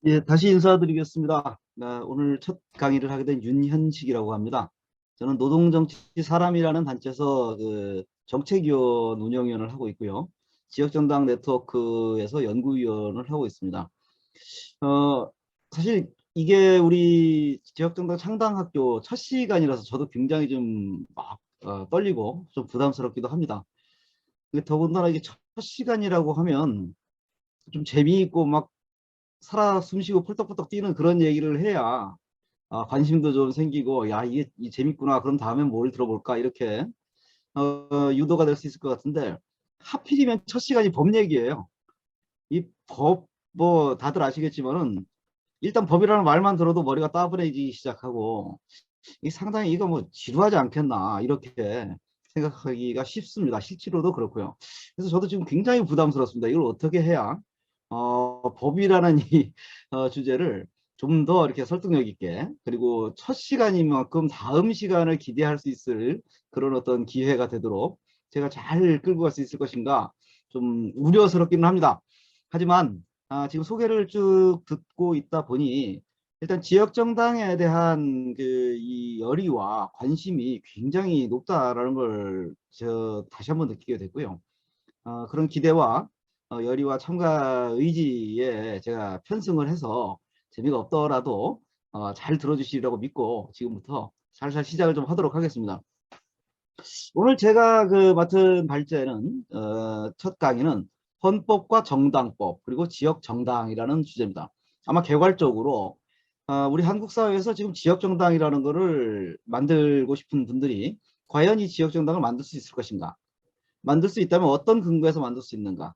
예, 다시 인사드리겠습니다. 오늘 첫 강의를 하게 된 윤현식이라고 합니다. 저는 노동정치 사람이라는 단체에서 정책위원 운영위원을 하고 있고요. 지역정당 네트워크에서 연구위원을 하고 있습니다. 어, 사실 이게 우리 지역정당 창당학교 첫 시간이라서 저도 굉장히 좀 막 떨리고 좀 부담스럽기도 합니다. 근데 더군다나 이게 첫 시간이라고 하면 좀 재미있고 막 살아 숨쉬고 펄떡펄떡 뛰는 그런 얘기를 해야 관심도 좀 생기고 야 이게 재밌구나 그럼 다음엔 뭘 들어볼까 이렇게 유도가 될 수 있을 것 같은데 하필이면 첫 시간이 법 얘기예요. 이 법 뭐 다들 아시겠지만은 일단 법이라는 말만 들어도 머리가 따분해지기 시작하고 이 상당히 이거 뭐 지루하지 않겠나 이렇게 생각하기가 쉽습니다. 실제로도 그렇고요. 그래서 저도 지금 굉장히 부담스럽습니다. 이걸 어떻게 해야 법이라는 이 주제를 좀 더 이렇게 설득력 있게 그리고 첫 시간인 만큼 다음 시간을 기대할 수 있을 그런 어떤 기회가 되도록 제가 잘 끌고 갈 수 있을 것인가 좀 우려스럽기는 합니다. 하지만 지금 소개를 쭉 듣고 있다 보니 일단 지역 정당에 대한 이 열의와 관심이 굉장히 높다라는 걸 다시 한번 느끼게 됐고요. 그런 기대와 열의와 참가 의지에 제가 편승을 해서 재미가 없더라도 잘 들어주시리라고 믿고 지금부터 살살 시작을 좀 하도록 하겠습니다. 오늘 제가 맡은 발제는 첫 강의는 헌법과 정당법 그리고 지역 정당이라는 주제입니다. 아마 개괄적으로 우리 한국 사회에서 지금 지역 정당이라는 거를 만들고 싶은 분들이 과연 이 지역 정당을 만들 수 있을 것인가? 만들 수 있다면 어떤 근거에서 만들 수 있는가?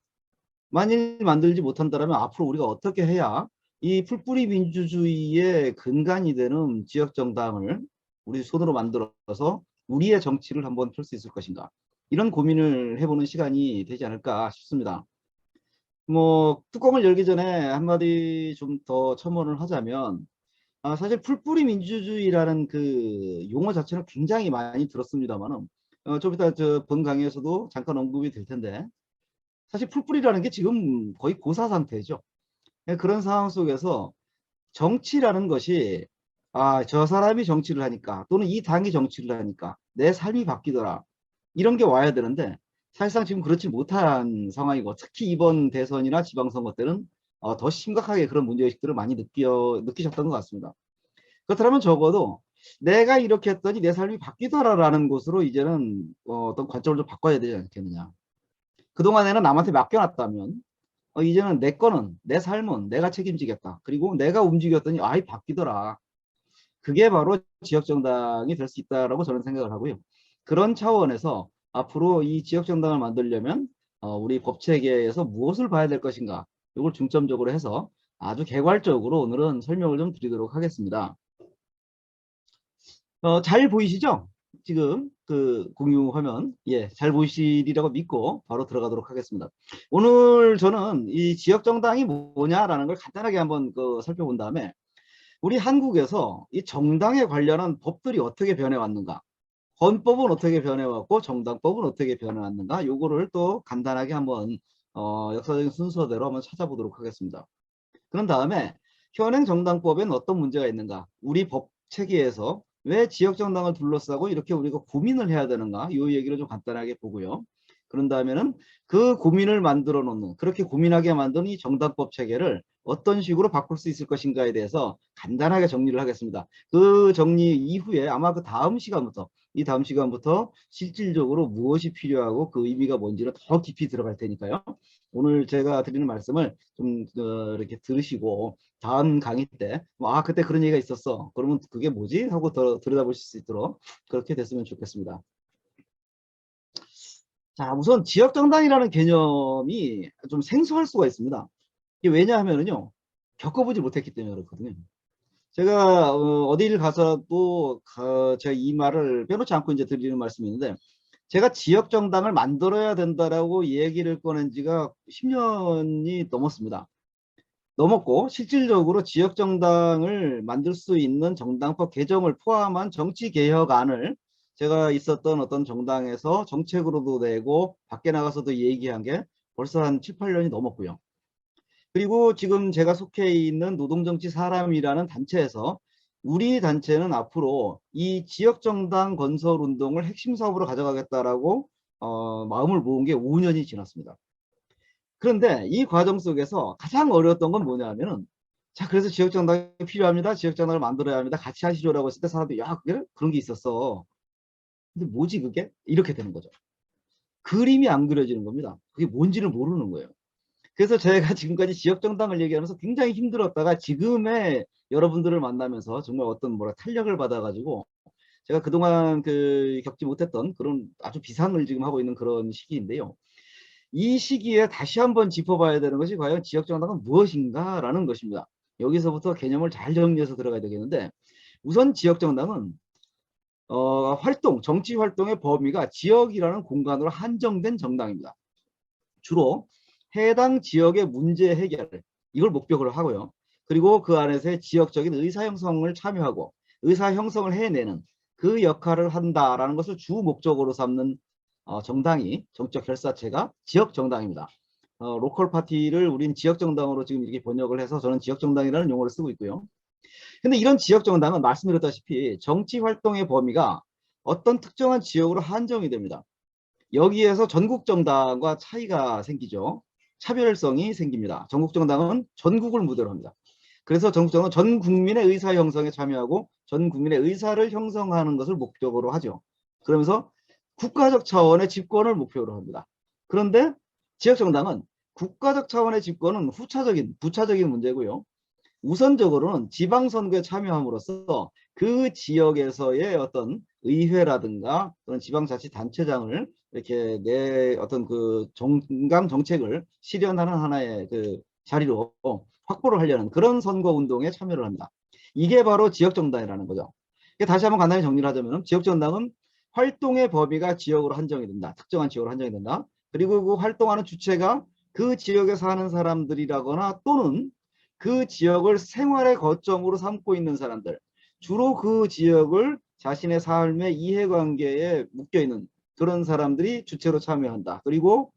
만일 만들지 못한다면 앞으로 우리가 어떻게 해야 이 풀뿌리 민주주의의 근간이 되는 지역 정당을 우리 손으로 만들어서 우리의 정치를 한번 펼 수 있을 것인가? 이런 고민을 해보는 시간이 되지 않을까 싶습니다. 뭐 뚜껑을 열기 전에 한마디 좀 더 첨언을 하자면 사실 풀뿌리 민주주의라는 그 용어 자체는 굉장히 많이 들었습니다만은 좀 이따 본 강의에서도 잠깐 언급이 될 텐데 사실 풀뿌리라는 게 지금 거의 고사 상태죠. 그런 상황 속에서 정치라는 것이 저 사람이 정치를 하니까 또는 이 당이 정치를 하니까 내 삶이 바뀌더라 이런 게 와야 되는데 사실상 지금 그렇지 못한 상황이고 특히 이번 대선이나 지방선거 때는 더 심각하게 그런 문제의식들을 많이 느끼셨던 것 같습니다. 그렇다면 적어도 내가 이렇게 했더니 내 삶이 바뀌더라라는 것으로 이제는 어떤 관점을 좀 바꿔야 되지 않겠느냐. 그동안에는 남한테 맡겨놨다면 이제는 내 거는 내 삶은 내가 책임지겠다. 그리고 내가 움직였더니 아이 바뀌더라. 그게 바로 지역정당이 될 수 있다라고 저는 생각을 하고요. 그런 차원에서 앞으로 이 지역정당을 만들려면 우리 법체계에서 무엇을 봐야 될 것인가 이걸 중점적으로 해서 아주 개괄적으로 오늘은 설명을 좀 드리도록 하겠습니다. 잘 보이시죠? 지금 공유 화면 잘 보이시리라고 믿고 바로 들어가도록 하겠습니다. 오늘 저는 이 지역정당이 뭐냐라는 걸 간단하게 한번 살펴본 다음에 우리 한국에서 이 정당에 관련한 법들이 어떻게 변해왔는가, 헌법은 어떻게 변해왔고 정당법은 어떻게 변해왔는가, 요거를 또 간단하게 한번 역사적인 순서대로 한번 찾아보도록 하겠습니다. 그런 다음에 현행 정당법에는 어떤 문제가 있는가, 우리 법 체계에서 왜 지역정당을 둘러싸고 이렇게 우리가 고민을 해야 되는가, 이 얘기를 좀 간단하게 보고요. 그런 다음에는 그 고민을 만들어 놓는, 그렇게 고민하게 만든 이 정당법 체계를 어떤 식으로 바꿀 수 있을 것인가에 대해서 간단하게 정리를 하겠습니다. 그 정리 이후에 아마 이 다음 시간부터 실질적으로 무엇이 필요하고 그 의미가 뭔지를 더 깊이 들어갈 테니까요. 오늘 제가 드리는 말씀을 좀 이렇게 들으시고 다음 강의 때 그때 그런 얘기가 있었어 그러면 그게 뭐지 하고 더 들여다보실 수 있도록 그렇게 됐으면 좋겠습니다. 자, 우선 지역정당이라는 개념이 좀 생소할 수가 있습니다. 이게 왜냐하면요 겪어보지 못했기 때문에 그렇거든요. 제가 어디를 가서도 제가 이 말을 빼놓지 않고 이제 드리는 말씀이 있는데, 제가 지역정당을 만들어야 된다라고 얘기를 꺼낸 지가 10년이 넘었습니다. 넘었고 실질적으로 지역정당을 만들 수 있는 정당법 개정을 포함한 정치개혁안을 제가 있었던 어떤 정당에서 정책으로도 내고 밖에 나가서도 얘기한 게 벌써 한 7, 8년이 넘었고요. 그리고 지금 제가 속해 있는 노동정치 사람이라는 단체에서 우리 단체는 앞으로 이 지역정당 건설 운동을 핵심 사업으로 가져가겠다라고 마음을 모은 게 5년이 지났습니다. 그런데 이 과정 속에서 가장 어려웠던 건 뭐냐면은, 자, 그래서 지역정당이 필요합니다. 지역정당을 만들어야 합니다. 같이 하시죠라고 했을 때 사람들이, 야, 그래? 그런 게 있었어. 근데 뭐지 그게? 이렇게 되는 거죠. 그림이 안 그려지는 겁니다. 그게 뭔지를 모르는 거예요. 그래서 제가 지금까지 지역정당을 얘기하면서 굉장히 힘들었다가 지금의 여러분들을 만나면서 정말 어떤 뭐라 탄력을 받아가지고 제가 그동안 겪지 못했던 그런 아주 비상을 지금 하고 있는 그런 시기인데요. 이 시기에 다시 한번 짚어봐야 되는 것이 과연 지역정당은 무엇인가라는 것입니다. 여기서부터 개념을 잘 정리해서 들어가야 되겠는데, 우선 지역정당은 정치 활동의 범위가 지역이라는 공간으로 한정된 정당입니다. 주로 해당 지역의 문제 해결, 이걸 목적으로 하고요. 그리고 그 안에서의 지역적인 의사 형성을 참여하고 의사 형성을 해내는 그 역할을 한다라는 것을 주 목적으로 삼는 정당이, 정적 결사체가 지역 정당입니다. 로컬 파티를 우린 지역 정당으로 지금 이렇게 번역을 해서 저는 지역 정당이라는 용어를 쓰고 있고요. 근데 이런 지역 정당은 말씀드렸다시피 정치 활동의 범위가 어떤 특정한 지역으로 한정이 됩니다. 여기에서 전국 정당과 차이가 생기죠. 차별성이 생깁니다. 전국 정당은 전국을 무대로 합니다. 그래서 전국 정당은 전 국민의 의사 형성에 참여하고 전 국민의 의사를 형성하는 것을 목적으로 하죠. 그러면서 국가적 차원의 집권을 목표로 합니다. 그런데 지역정당은 국가적 차원의 집권은 후차적인, 부차적인 문제고요. 우선적으로는 지방선거에 참여함으로써 그 지역에서의 어떤 의회라든가 또는 지방자치단체장을 이렇게 내 어떤 그 정강 정책을 실현하는 하나의 그 자리로 확보를 하려는 그런 선거운동에 참여를 합니다. 이게 바로 지역정당이라는 거죠. 다시 한번 간단히 정리를 하자면, 지역정당은 활동의 범위가 지역으로 한정이 된다. 특정한 지역으로 한정이 된다. 그리고 그 활동하는 주체가 그 지역에 사는 사람들이라거나 또는 그 지역을 생활의 거점으로 삼고 있는 사람들, 주로 그 지역을 자신의 삶의 이해관계에 묶여있는 그런 사람들이 주체로 참여한다. 그리고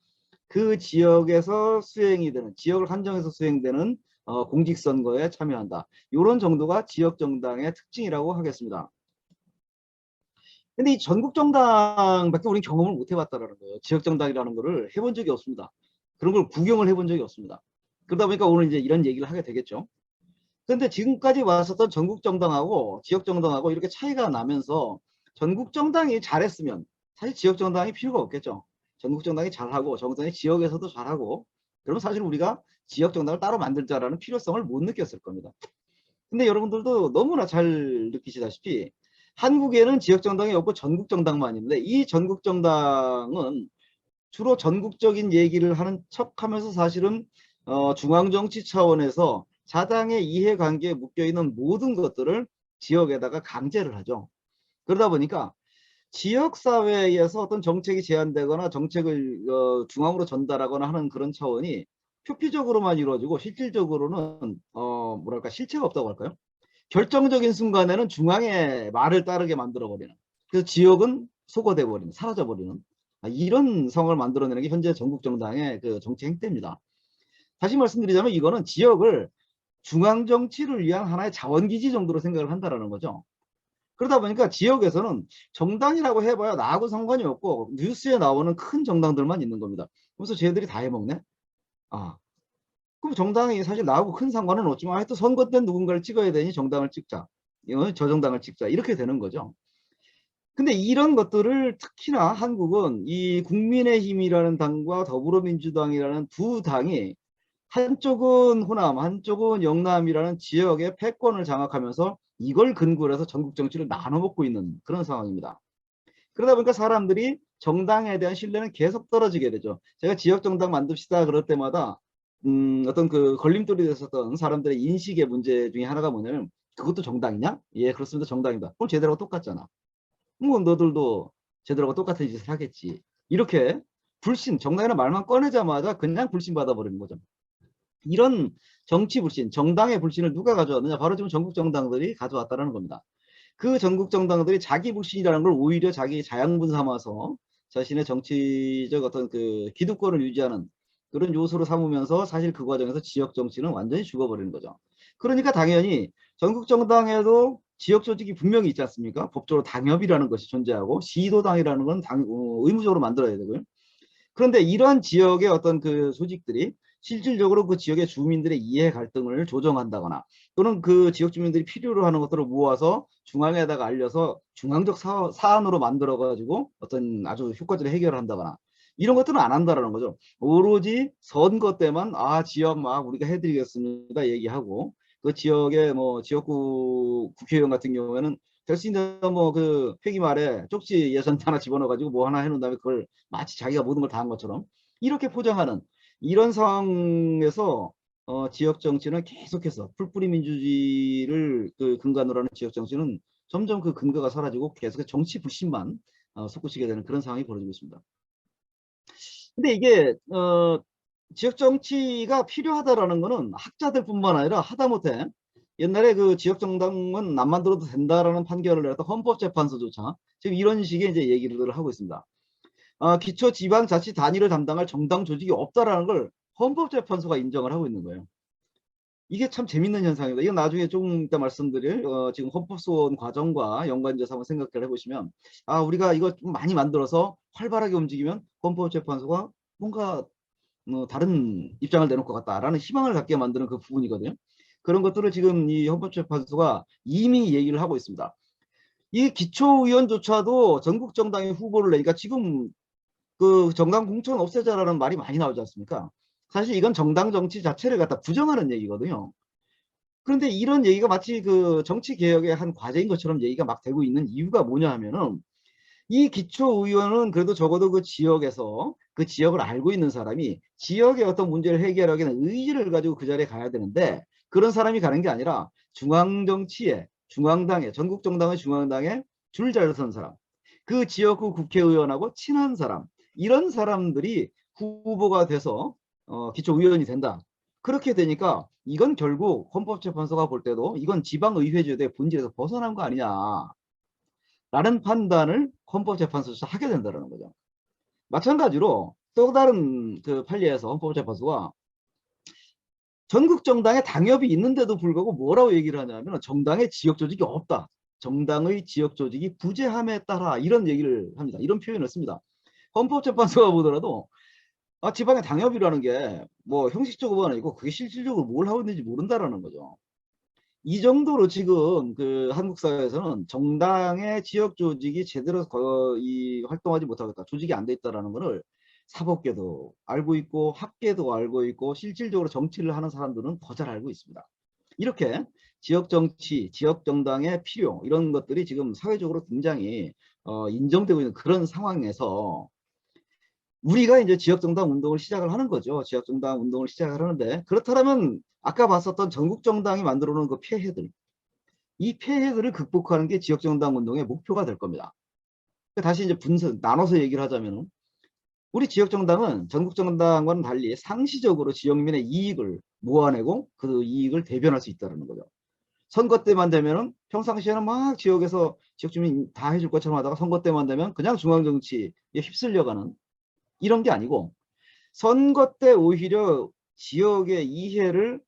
그 지역에서 수행이 되는, 지역을 한정해서 수행되는 공직선거에 참여한다. 이런 정도가 지역정당의 특징이라고 하겠습니다. 근데 이 전국정당밖에 우리는 경험을 못 해봤다라는 거예요. 지역정당이라는 거를 해본 적이 없습니다. 그런 걸 구경을 해본 적이 없습니다. 그러다 보니까 오늘 이제 이런 얘기를 하게 되겠죠. 근데 지금까지 왔었던 전국정당하고 지역정당하고 이렇게 차이가 나면서, 전국정당이 잘했으면 사실 지역정당이 필요가 없겠죠. 전국정당이 잘하고 정당이 지역에서도 잘하고, 그러면 사실 우리가 지역정당을 따로 만들자라는 필요성을 못 느꼈을 겁니다. 근데 여러분들도 너무나 잘 느끼시다시피 한국에는 지역정당이 없고 전국정당만 있는데, 이 전국정당은 주로 전국적인 얘기를 하는 척하면서 사실은 중앙정치 차원에서 자당의 이해관계에 묶여있는 모든 것들을 지역에다가 강제를 하죠. 그러다 보니까 지역사회에서 어떤 정책이 제안되거나 정책을 중앙으로 전달하거나 하는 그런 차원이 표피적으로만 이루어지고 실질적으로는 뭐랄까 실체가 없다고 할까요? 결정적인 순간에는 중앙의 말을 따르게 만들어버리는, 그래서 지역은 소거돼 버리는, 사라져 버리는 이런 상황을 만들어내는 게 현재 전국정당의 그 정치 행태입니다. 다시 말씀드리자면 이거는 지역을 중앙정치를 위한 하나의 자원기지 정도로 생각을 한다라는 거죠. 그러다 보니까 지역에서는 정당이라고 해봐야 나하고 상관이 없고 뉴스에 나오는 큰 정당들만 있는 겁니다. 그래서 쟤들이 다 해먹네? 아, 그럼 정당이 사실 나하고 큰 상관은 없지만 하여튼 선거 때 누군가를 찍어야 되니 정당을 찍자. 저 정당을 찍자. 이렇게 되는 거죠. 근데 이런 것들을 특히나 한국은 이 국민의힘이라는 당과 더불어민주당이라는 두 당이 한쪽은 호남, 한쪽은 영남이라는 지역의 패권을 장악하면서 이걸 근거로 해서 전국 정치를 나눠먹고 있는 그런 상황입니다. 그러다 보니까 사람들이 정당에 대한 신뢰는 계속 떨어지게 되죠. 제가 지역 정당 만듭시다 그럴 때마다 어떤 그 걸림돌이 됐었던 사람들의 인식의 문제 중에 하나가 뭐냐면, 그것도 정당이냐? 예, 그렇습니다. 정당이다. 그럼 쟤들하고 똑같잖아. 뭐 너들도 쟤들하고 똑같은 짓을 하겠지. 이렇게 불신, 정당이라는 말만 꺼내자마자 그냥 불신 받아버리는 거죠. 이런 정치 불신, 정당의 불신을 누가 가져왔느냐? 바로 지금 전국 정당들이 가져왔다는 겁니다. 그 전국 정당들이 자기 불신이라는 걸 오히려 자기 자양분 삼아서 자신의 정치적 어떤 그 기득권을 유지하는 그런 요소로 삼으면서 사실 그 과정에서 지역 정치는 완전히 죽어버리는 거죠. 그러니까 당연히 전국 정당에도 지역 조직이 분명히 있지 않습니까? 법적으로 당협이라는 것이 존재하고 시도당이라는 건 의무적으로 만들어야 되고요. 그런데 이러한 지역의 어떤 그 조직들이 실질적으로 그 지역의 주민들의 이해 갈등을 조정한다거나 또는 그 지역 주민들이 필요로 하는 것들을 모아서 중앙에다가 알려서 중앙적 사안으로 만들어 가지고 어떤 아주 효과적인 해결을 한다거나 이런 것들은 안 한다라는 거죠. 오로지 선거 때만 지역 막 우리가 해드리겠습니다 얘기하고 그 지역의 뭐 지역구 국회의원 같은 경우에는 될 수 있는 뭐 그 회기 말에 쪽지 예산 하나 집어넣어 가지고 뭐 하나 해놓은 다음에 그걸 마치 자기가 모든 걸 다 한 것처럼 이렇게 포장하는 이런 상황에서 지역 정치는 계속해서 풀뿌리 민주주의를 그 근간으로 하는 지역 정치는 점점 그 근거가 사라지고 계속해서 정치 불신만 솟구치게 되는 그런 상황이 벌어지고 있습니다. 근데 이게 지역 정치가 필요하다라는 거는 학자들뿐만 아니라 하다못해 옛날에 그 지역 정당은 안 만들어도 된다라는 판결을 내렸던 헌법재판소조차 지금 이런 식의 이제 얘기를 하고 있습니다. 기초지방자치 단위를 담당할 정당 조직이 없다라는 걸 헌법재판소가 인정을 하고 있는 거예요. 이게 참 재밌는 현상입니다. 이건 나중에 조금 이따 말씀드릴 지금 헌법소원 과정과 연관지어서 한번 생각을 해보시면 우리가 이거 좀 많이 만들어서 활발하게 움직이면 헌법재판소가 뭔가 다른 입장을 내놓을 것 같다라는 희망을 갖게 만드는 그 부분이거든요. 그런 것들을 지금 이 헌법재판소가 이미 얘기를 하고 있습니다. 이 기초의원조차도 전국 정당의 후보를 내니까 지금 그 정당 공천 없애자라는 말이 많이 나오지 않습니까? 사실 이건 정당 정치 자체를 갖다 부정하는 얘기거든요. 그런데 이런 얘기가 마치 그 정치 개혁의 한 과제인 것처럼 얘기가 막 되고 있는 이유가 뭐냐 하면은 이 기초의원은 그래도 적어도 그 지역에서 그 지역을 알고 있는 사람이 지역의 어떤 문제를 해결하기 위한 의지를 가지고 그 자리에 가야 되는데 그런 사람이 가는 게 아니라 중앙정치에 중앙당에 전국정당의 중앙당에 줄 잘 선 사람 그 지역구 국회의원하고 친한 사람 이런 사람들이 후보가 돼서 기초의원이 된다. 그렇게 되니까 이건 결국 헌법재판소가 볼 때도 이건 지방의회제도의 본질에서 벗어난 거 아니냐 라는 판단을 헌법재판소에서 하게 된다는 거죠. 마찬가지로 또 다른 그 판례에서 헌법재판소가 전국 정당에 당협이 있는데도 불구하고 뭐라고 얘기를 하냐면 정당의 지역 조직이 없다. 정당의 지역 조직이 부재함에 따라 이런 얘기를 합니다. 이런 표현을 씁니다. 헌법재판소가 보더라도 지방의 당협이라는 게 뭐 형식적으로는 아니고 그게 실질적으로 뭘 하고 있는지 모른다라는 거죠. 이 정도로 지금 그 한국 사회에서는 정당의 지역 조직이 제대로 거의 활동하지 못하고 있다. 조직이 안 돼 있다라는 것을 사법계도 알고 있고 학계도 알고 있고 실질적으로 정치를 하는 사람들은 더 잘 알고 있습니다. 이렇게 지역 정치, 지역 정당의 필요 이런 것들이 지금 사회적으로 굉장히 인정되고 있는 그런 상황에서 우리가 이제 지역정당 운동을 시작을 하는 거죠. 지역정당 운동을 시작을 하는데 그렇다면 아까 봤었던 전국정당이 만들어 놓은 그 폐해들 이 폐해들을 극복하는 게 지역정당 운동의 목표가 될 겁니다. 다시 이제 나눠서 얘기를 하자면 우리 지역정당은 전국정당과는 달리 상시적으로 지역민의 이익을 모아내고 그 이익을 대변할 수 있다는 거죠. 선거 때만 되면은 평상시에는 막 지역에서 지역 주민 다 해줄 것처럼 하다가 선거 때만 되면 그냥 중앙정치에 휩쓸려가는 이런 게 아니고 선거 때 오히려 지역의 이해를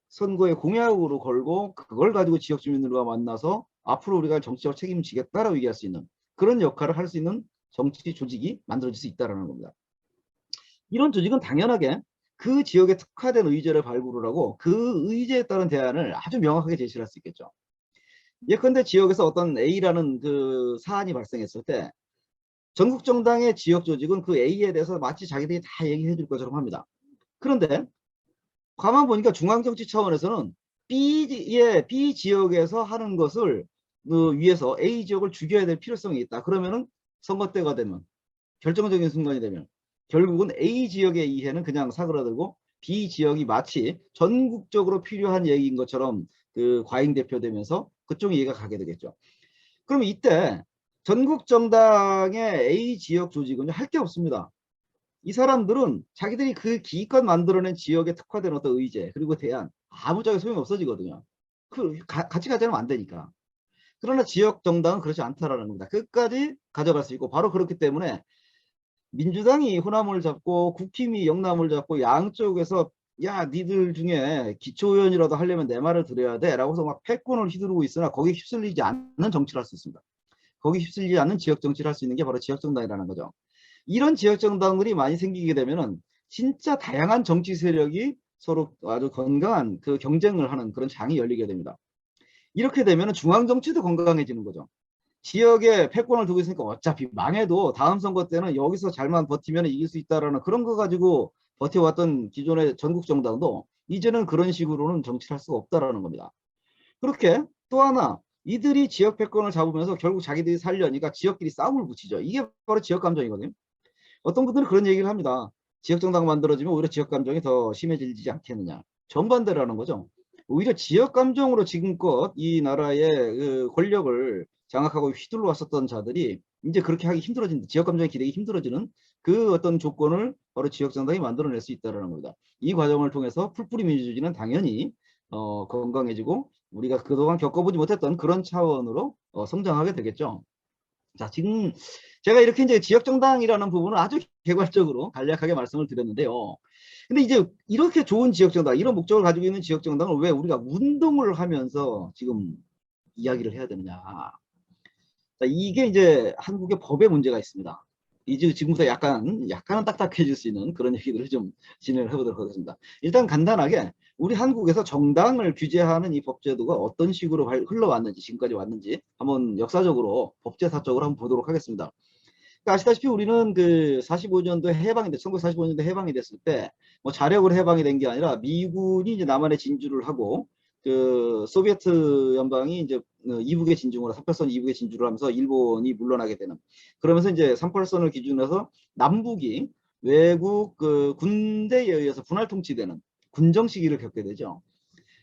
선거의 공약으로 걸고 그걸 가지고 지역 주민들과 만나서 앞으로 우리가 정치적 책임지겠다라고 얘기할 수 있는 그런 역할을 할 수 있는 정치 조직이 만들어질 수 있다는 겁니다. 이런 조직은 당연하게 그 지역에 특화된 의제를 발굴을 하고 그 의제에 따른 대안을 아주 명확하게 제시를 할 수 있겠죠. 예컨대 지역에서 어떤 A라는 그 사안이 발생했을 때 전국 정당의 지역 조직은 그 A에 대해서 마치 자기들이 다 얘기해 줄 것처럼 합니다. 그런데 가만 보니까 중앙정치 차원에서는 B 지역에서 하는 것을 위해서 A 지역을 죽여야 될 필요성이 있다. 그러면은 선거 때가 되면 결정적인 순간이 되면 결국은 A 지역의 이해는 그냥 사그라들고 B 지역이 마치 전국적으로 필요한 얘기인 것처럼 그 과잉 대표되면서 그쪽 이해가 가게 되겠죠. 그럼 이때 전국 정당의 A 지역 조직은 할 게 없습니다. 이 사람들은 자기들이 그 기껏 만들어낸 지역에 특화된 어떤 의제 그리고 대안 아무짝에 소용이 없어지거든요. 같이 가자면 안 되니까. 그러나 지역 정당은 그렇지 않다라는 겁니다. 끝까지 가져갈 수 있고 바로 그렇기 때문에 민주당이 호남을 잡고 국힘이 영남을 잡고 양쪽에서 야 니들 중에 기초의원이라도 하려면 내 말을 들어야 돼 라고 해서 막 패권을 휘두르고 있으나 거기에 휩쓸리지 않는 정치를 할 수 있습니다. 거기 휩쓸리지 않는 지역 정치를 할 수 있는 게 바로 지역정당이라는 거죠. 이런 지역정당들이 많이 생기게 되면은 진짜 다양한 정치 세력이 서로 아주 건강한 그 경쟁을 하는 그런 장이 열리게 됩니다. 이렇게 되면은 중앙정치도 건강해지는 거죠. 지역에 패권을 두고 있으니까 어차피 망해도 다음 선거 때는 여기서 잘만 버티면 이길 수 있다라는 그런 거 가지고 버텨왔던 기존의 전국 정당도 이제는 그런 식으로는 정치를 할 수가 없다라는 겁니다. 그렇게 또 하나 이들이 지역 패권을 잡으면서 결국 자기들이 살려니까 지역끼리 싸움을 붙이죠. 이게 바로 지역 감정이거든요. 어떤 분들은 그런 얘기를 합니다. 지역 정당 만들어지면 오히려 지역 감정이 더 심해지지 않겠느냐. 정반대라는 거죠. 오히려 지역 감정으로 지금껏 이 나라의 그 권력을 장악하고 휘둘러 왔었던 자들이 이제 그렇게 하기 힘들어진다. 지역 감정에 기대기 힘들어지는 그 어떤 조건을 바로 지역 정당이 만들어낼 수 있다는 겁니다. 이 과정을 통해서 풀뿌리 민주주의는 당연히 건강해지고 우리가 그동안 겪어보지 못했던 그런 차원으로 성장하게 되겠죠. 자, 지금 제가 이렇게 이제 지역정당이라는 부분은 아주 개괄적으로 간략하게 말씀을 드렸는데요. 근데 이제 이렇게 좋은 지역정당, 이런 목적을 가지고 있는 지역정당을 왜 우리가 운동을 하면서 지금 이야기를 해야 되느냐. 자, 이게 이제 한국의 법에 문제가 있습니다. 이제 지금부터 약간은 딱딱해질 수 있는 그런 얘기들을 좀 진행을 해보도록 하겠습니다. 일단 간단하게 우리 한국에서 정당을 규제하는 이 법제도가 어떤 식으로 흘러왔는지 지금까지 왔는지 한번 역사적으로 법제사적으로 한번 보도록 하겠습니다. 그러니까 아시다시피 우리는 그 45년도에 해방이 됐, 1945년도에 해방이 됐을 때 뭐 자력으로 해방이 된 게 아니라 미군이 이제 남한에 진주를 하고 그 소비에트 연방이 이제 이북에 진중을 38선 이북에 진주를 하면서 일본이 물러나게 되는, 그러면서 이제 38선을 기준으로 해서 남북이 외국 그 군대에 의해서 분할 통치되는 군정 시기를 겪게 되죠.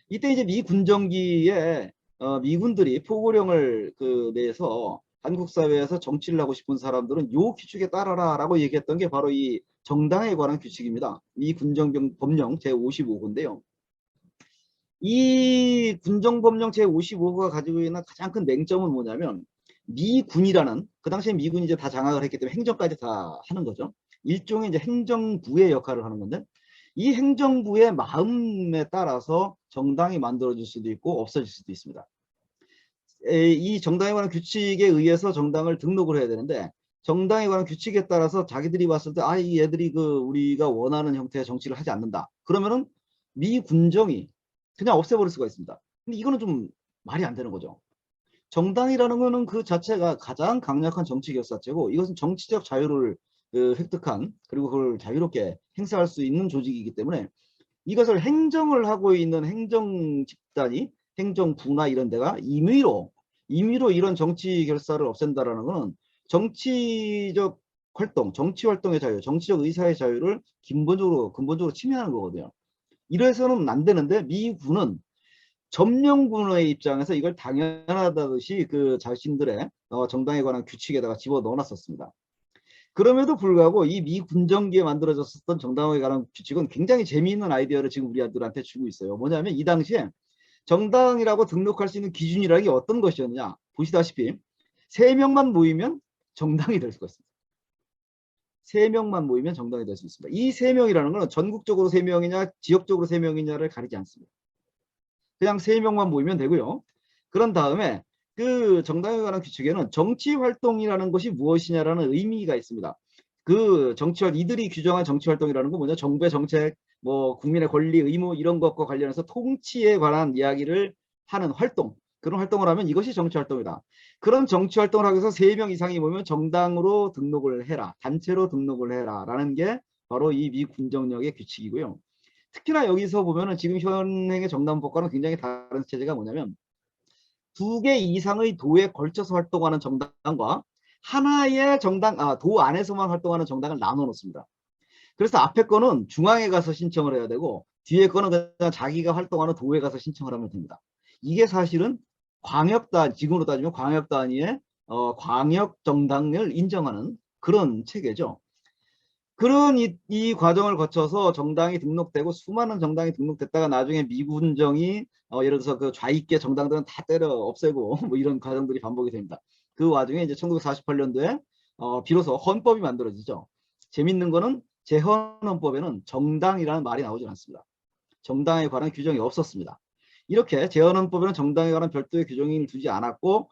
이때 이제 미 군정기에 미군들이 포고령을 그 내서 한국 사회에서 정치를 하고 싶은 사람들은 요 규칙에 따라라라고 얘기했던 게 바로 이 정당에 관한 규칙입니다. 미 군정법령 제55호인데요. 이 군정법령 제55호가 가지고 있는 가장 큰 맹점은 뭐냐면 미군이라는, 그 당시에 미군이 이제 다 장악을 했기 때문에 행정까지 다 하는 거죠. 일종의 이제 행정부의 역할을 하는 건데 이 행정부의 마음에 따라서 정당이 만들어질 수도 있고 없어질 수도 있습니다. 이 정당에 관한 규칙에 의해서 정당을 등록을 해야 되는데 정당에 관한 규칙에 따라서 자기들이 봤을 때 이 얘들이 그 우리가 원하는 형태의 정치를 하지 않는다. 그러면은 미 군정이 그냥 없애버릴 수가 있습니다. 근데 이거는 좀 말이 안 되는 거죠. 정당이라는 거는 그 자체가 가장 강력한 정치 결사체고 이것은 정치적 자유를 획득한, 그리고 그걸 자유롭게 행사할 수 있는 조직이기 때문에 이것을 행정을 하고 있는 행정 집단이, 행정부나 이런 데가 임의로 이런 정치 결사를 없앤다라는 것은 정치적 활동, 정치 활동의 자유, 정치적 의사의 자유를 근본적으로 침해하는 거거든요. 이래서는 안 되는데 미군은 점령군의 입장에서 이걸 당연하다듯이 그 자신들의 정당에 관한 규칙에다가 집어넣어 놨었습니다. 그럼에도 불구하고 이 미 군정기에 만들어졌었던 정당에 관한 규칙은 굉장히 재미있는 아이디어를 지금 우리 아들한테 주고 있어요. 뭐냐면 이 당시에 정당이라고 등록할 수 있는 기준이라는 게 어떤 것이었느냐. 보시다시피 3명만 모이면 정당이 될 수가 있습니다. 3명만 모이면 정당이 될 수 있습니다. 이 3명이라는 것은 전국적으로 3명이냐 지역적으로 3명이냐를 가리지 않습니다. 그냥 3명만 모이면 되고요. 그런 다음에 그 정당에 관한 규칙에는 정치활동이라는 것이 무엇이냐라는 의미가 있습니다. 그 이들이 규정한 정치활동이라는 건 뭐냐, 정부의 정책, 뭐 국민의 권리, 의무 이런 것과 관련해서 통치에 관한 이야기를 하는 활동, 그런 활동을 하면 이것이 정치활동이다. 그런 정치활동을 하기 위해서 3명 이상이 모이면 정당으로 등록을 해라, 단체로 등록을 해라 라는 게 바로 이 미군정령의 규칙이고요. 특히나 여기서 보면은 지금 현행의 정당법과는 굉장히 다른 체제가 뭐냐면 2개 이상의 도에 걸쳐서 활동하는 정당과 하나의 도 안에서만 활동하는 정당을 나눠 놓습니다. 그래서 앞에 거는 중앙에 가서 신청을 해야 되고 뒤에 거는 그냥 자기가 활동하는 도에 가서 신청을 하면 됩니다. 이게 사실은 지금으로 따지면 광역 단위의 광역 정당을 인정하는 그런 체계죠. 그런 이 과정을 거쳐서 정당이 등록되고 수많은 정당이 등록됐다가 나중에 미군정이 예를 들어서 그 좌익계 정당들은 다 때려 없애고 뭐 이런 과정들이 반복이 됩니다. 그 와중에 이제 1948년도에 비로소 헌법이 만들어지죠. 재밌는 거는 재헌헌법에는 정당이라는 말이 나오지 않습니다. 정당에 관한 규정이 없었습니다. 이렇게 재헌헌법에는 정당에 관한 별도의 규정을 두지 않았고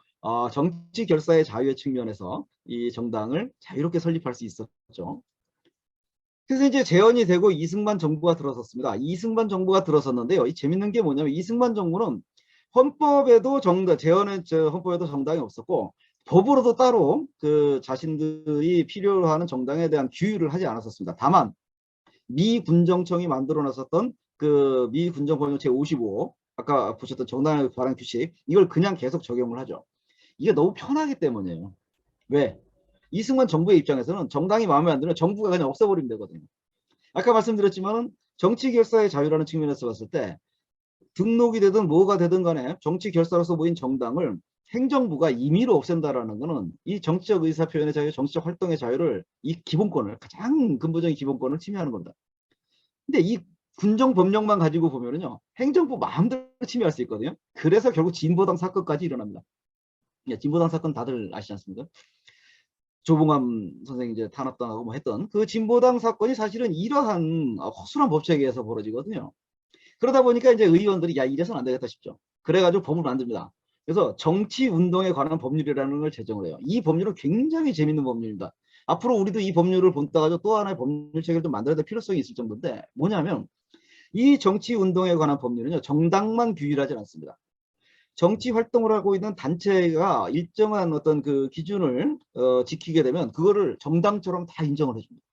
정치 결사의 자유의 측면에서 이 정당을 자유롭게 설립할 수 있었죠. 그래서 이제 재헌이 되고 이승만 정부가 들어섰습니다. 이승만 정부가 들어섰는데요. 이 재밌는 게 뭐냐면 이승만 정부는 헌법에도 재헌의 헌법에도 정당이 없었고 법으로도 따로 그 자신들이 필요로 하는 정당에 대한 규율을 하지 않았었습니다. 다만 미 군정청이 만들어 놨었던 그 미 군정법령 제55 아까 보셨던 정당에 관한 규칙 이걸 그냥 계속 적용을 하죠. 이게 너무 편하기 때문이에요. 왜? 이승만 정부의 입장에서는 정당이 마음에 안 들면 정부가 그냥 없애버리면 되거든요. 아까 말씀드렸지만 정치 결사의 자유라는 측면에서 봤을 때 등록이 되든 뭐가 되든 간에 정치 결사로서 모인 정당을 행정부가 임의로 없앤다라는 것은 이 정치적 의사표현의 자유, 정치적 활동의 자유를 이 기본권을 가장 근본적인 기본권을 침해하는 겁니다. 근데 이 군정법령만 가지고 보면은요 행정부 마음대로 침해할 수 있거든요. 그래서 결국 진보당 사건까지 일어납니다. 진보당 사건 다들 아시지 않습니까? 조봉암 선생이 이제 탄압당하고 뭐 했던 그 진보당 사건이 사실은 이러한 허술한 법칙에 의해서 벌어지거든요. 그러다 보니까 이제 의원들이 야 이래서는 안 되겠다 싶죠. 그래가지고 법을 만듭니다. 그래서 정치 운동에 관한 법률이라는 걸 제정을 해요. 이 법률은 굉장히 재밌는 법률입니다. 앞으로 우리도 이 법률을 본따가지고 또 하나의 법률책을 좀 만들어야 될 필요성이 있을 정도인데 뭐냐면 이 정치 운동에 관한 법률은요 정당만 규율하지 않습니다. 정치 활동을 하고 있는 단체가 일정한 어떤 그 기준을 지키게 되면 그거를 정당처럼 다 인정을 해줍니다.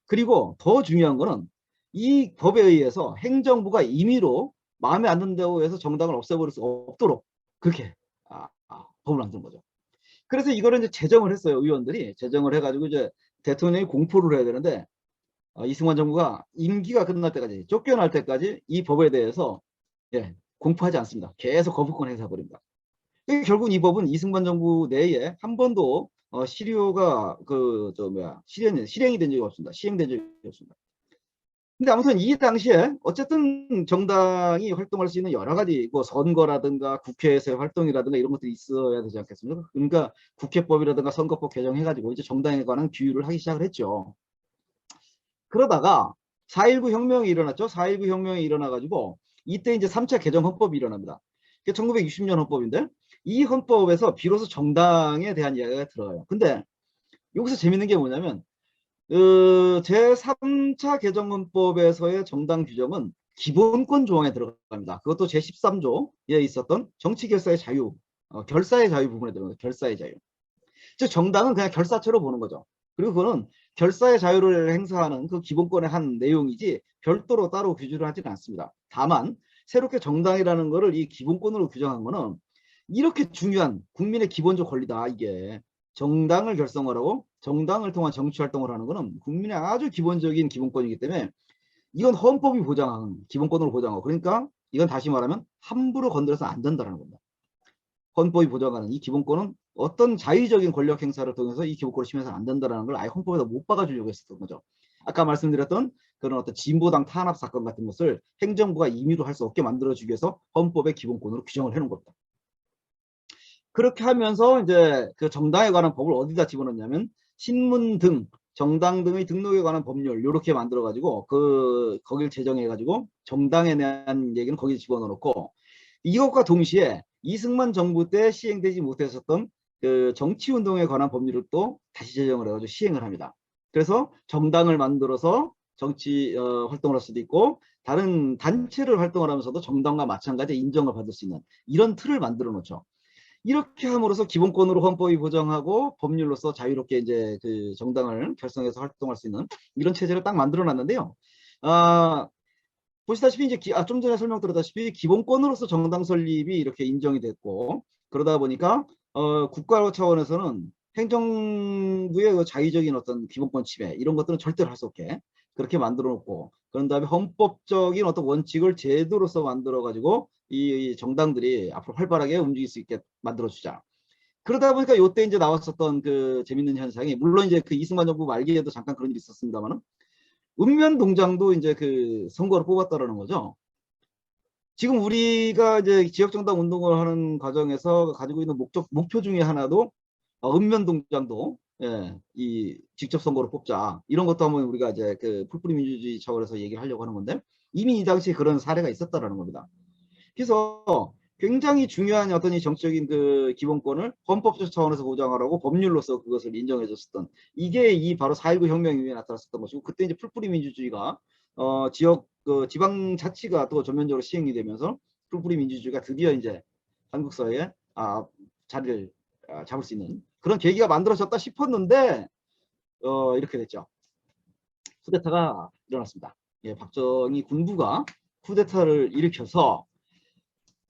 그리고 더 중요한 거는 이 법에 의해서 행정부가 임의로 마음에 안 든다고 해서 정당을 없애버릴 수 없도록 그렇게 법을 만든 거죠. 그래서 이거를 이제 제정을 했어요. 의원들이 제정을 해가지고 이제 대통령이 공포를 해야 되는데 이승만 정부가 임기가 끝날 때까지 쫓겨날 때까지 이 법에 대해서 공포하지 않습니다. 계속 거부권 행사해버립니다. 결국 이 법은 이승만 정부 내에 한 번도 실효가 실행이 된 적이 없습니다. 시행된 적이 없습니다. 근데 아무튼 이 당시에 어쨌든 정당이 활동할 수 있는 여러 가지 뭐 선거라든가 국회에서의 활동이라든가 이런 것들이 있어야 되지 않겠습니까? 그러니까 국회법이라든가 선거법 개정해가지고 이제 정당에 관한 규율을 하기 시작을 했죠. 그러다가 4.19 혁명이 일어났죠. 4.19 혁명이 일어나가지고 이때 이제 3차 개정 헌법이 일어납니다. 1960년 헌법인데 이 헌법에서 비로소 정당에 대한 이야기가 들어가요. 근데 여기서 재밌는 게 뭐냐면 제3차 개정헌법에서의 정당 규정은 기본권 조항에 들어갑니다. 그것도 제13조에 있었던 정치결사의 자유, 결사의 자유 부분에 들어갑니다. 결사의 자유. 즉 정당은 그냥 결사처로 보는 거죠. 그리고 그거는 결사의 자유를 행사하는 그 기본권의 한 내용이지 별도로 따로 규정을 하지는 않습니다. 다만 새롭게 정당이라는 거를 이 기본권으로 규정한 거는 이렇게 중요한 국민의 기본적 권리다. 이게 정당을 결성하라고 정당을 통한 정치활동을 하는 거는 국민의 아주 기본적인 기본권이기 때문에 이건 헌법이 보장한 기본권으로 보장하고 그러니까 이건 다시 말하면 함부로 건드려서 안 된다는 겁니다. 헌법이 보장하는 이 기본권은 어떤 자의적인 권력 행사를 통해서 이 기본권을 침해해서는 안 된다는 걸 아예 헌법에다 못 박아주려고 했었던 거죠. 아까 말씀드렸던 그런 어떤 진보당 탄압 사건 같은 것을 행정부가 임의로 할 수 없게 만들어주기 위해서 헌법의 기본권으로 규정을 해놓은 겁니다. 그렇게 하면서 이제 그 정당에 관한 법을 어디다 집어넣냐면 신문 등 정당 등의 등록에 관한 법률 이렇게 만들어 가지고 거기를 제정해 가지고 정당에 대한 얘기는 거기에 집어넣고 이것과 동시에 이승만 정부 때 시행되지 못했었던 그 정치운동에 관한 법률을 또 다시 제정을 해가지고 시행을 합니다. 그래서 정당을 만들어서 정치 활동을 할 수도 있고 다른 단체를 활동을 하면서도 정당과 마찬가지 인정을 받을 수 있는 이런 틀을 만들어 놓죠. 이렇게 함으로써 기본권으로 헌법이 보장하고 법률로서 자유롭게 이제 그 정당을 결성해서 활동할 수 있는 이런 체제를 딱 만들어 놨는데요. 보시다시피 이제 좀 전에 설명드렸다시피 기본권으로서 정당 설립이 이렇게 인정이 됐고 그러다 보니까 국가 차원에서는 행정부의 그 자의적인 어떤 기본권 침해 이런 것들은 절대로 할 수 없게 그렇게 만들어 놓고 그런 다음에 헌법적인 어떤 원칙을 제도로서 만들어 가지고 이 정당들이 앞으로 활발하게 움직일 수 있게 만들어 주자. 그러다 보니까 요때 이제 나왔었던 그 재밌는 현상이 물론 이제 그 이승만 정부 말기에도 잠깐 그런 일이 있었습니다만은 읍면동장도 이제 그 선거를 뽑았다라는 거죠. 지금 우리가 이제 지역정당 운동을 하는 과정에서 가지고 있는 목표 중에 하나도 읍면동장도 이 직접 선거로 뽑자. 이런 것도 한번 우리가 이제 그 풀뿌리 민주주의 차원에서 얘기를 하려고 하는 건데 이미 이 당시에 그런 사례가 있었다라는 겁니다. 그래서 굉장히 중요한 어떤 이 정치적인 그 기본권을 헌법적 차원에서 보장하라고 법률로서 그것을 인정해 줬었던 이게 이 바로 4.19 혁명 이후에 나타났었던 것이고 그때 이제 풀뿌리 민주주의가 지역 그 지방 자치가 또 전면적으로 시행이 되면서 풀뿌리 민주주의가 드디어 이제 한국 사회에 자리를 잡을 수 있는 그런 계기가 만들어졌다 싶었는데 이렇게 됐죠. 쿠데타가 일어났습니다. 예, 박정희 군부가 쿠데타를 일으켜서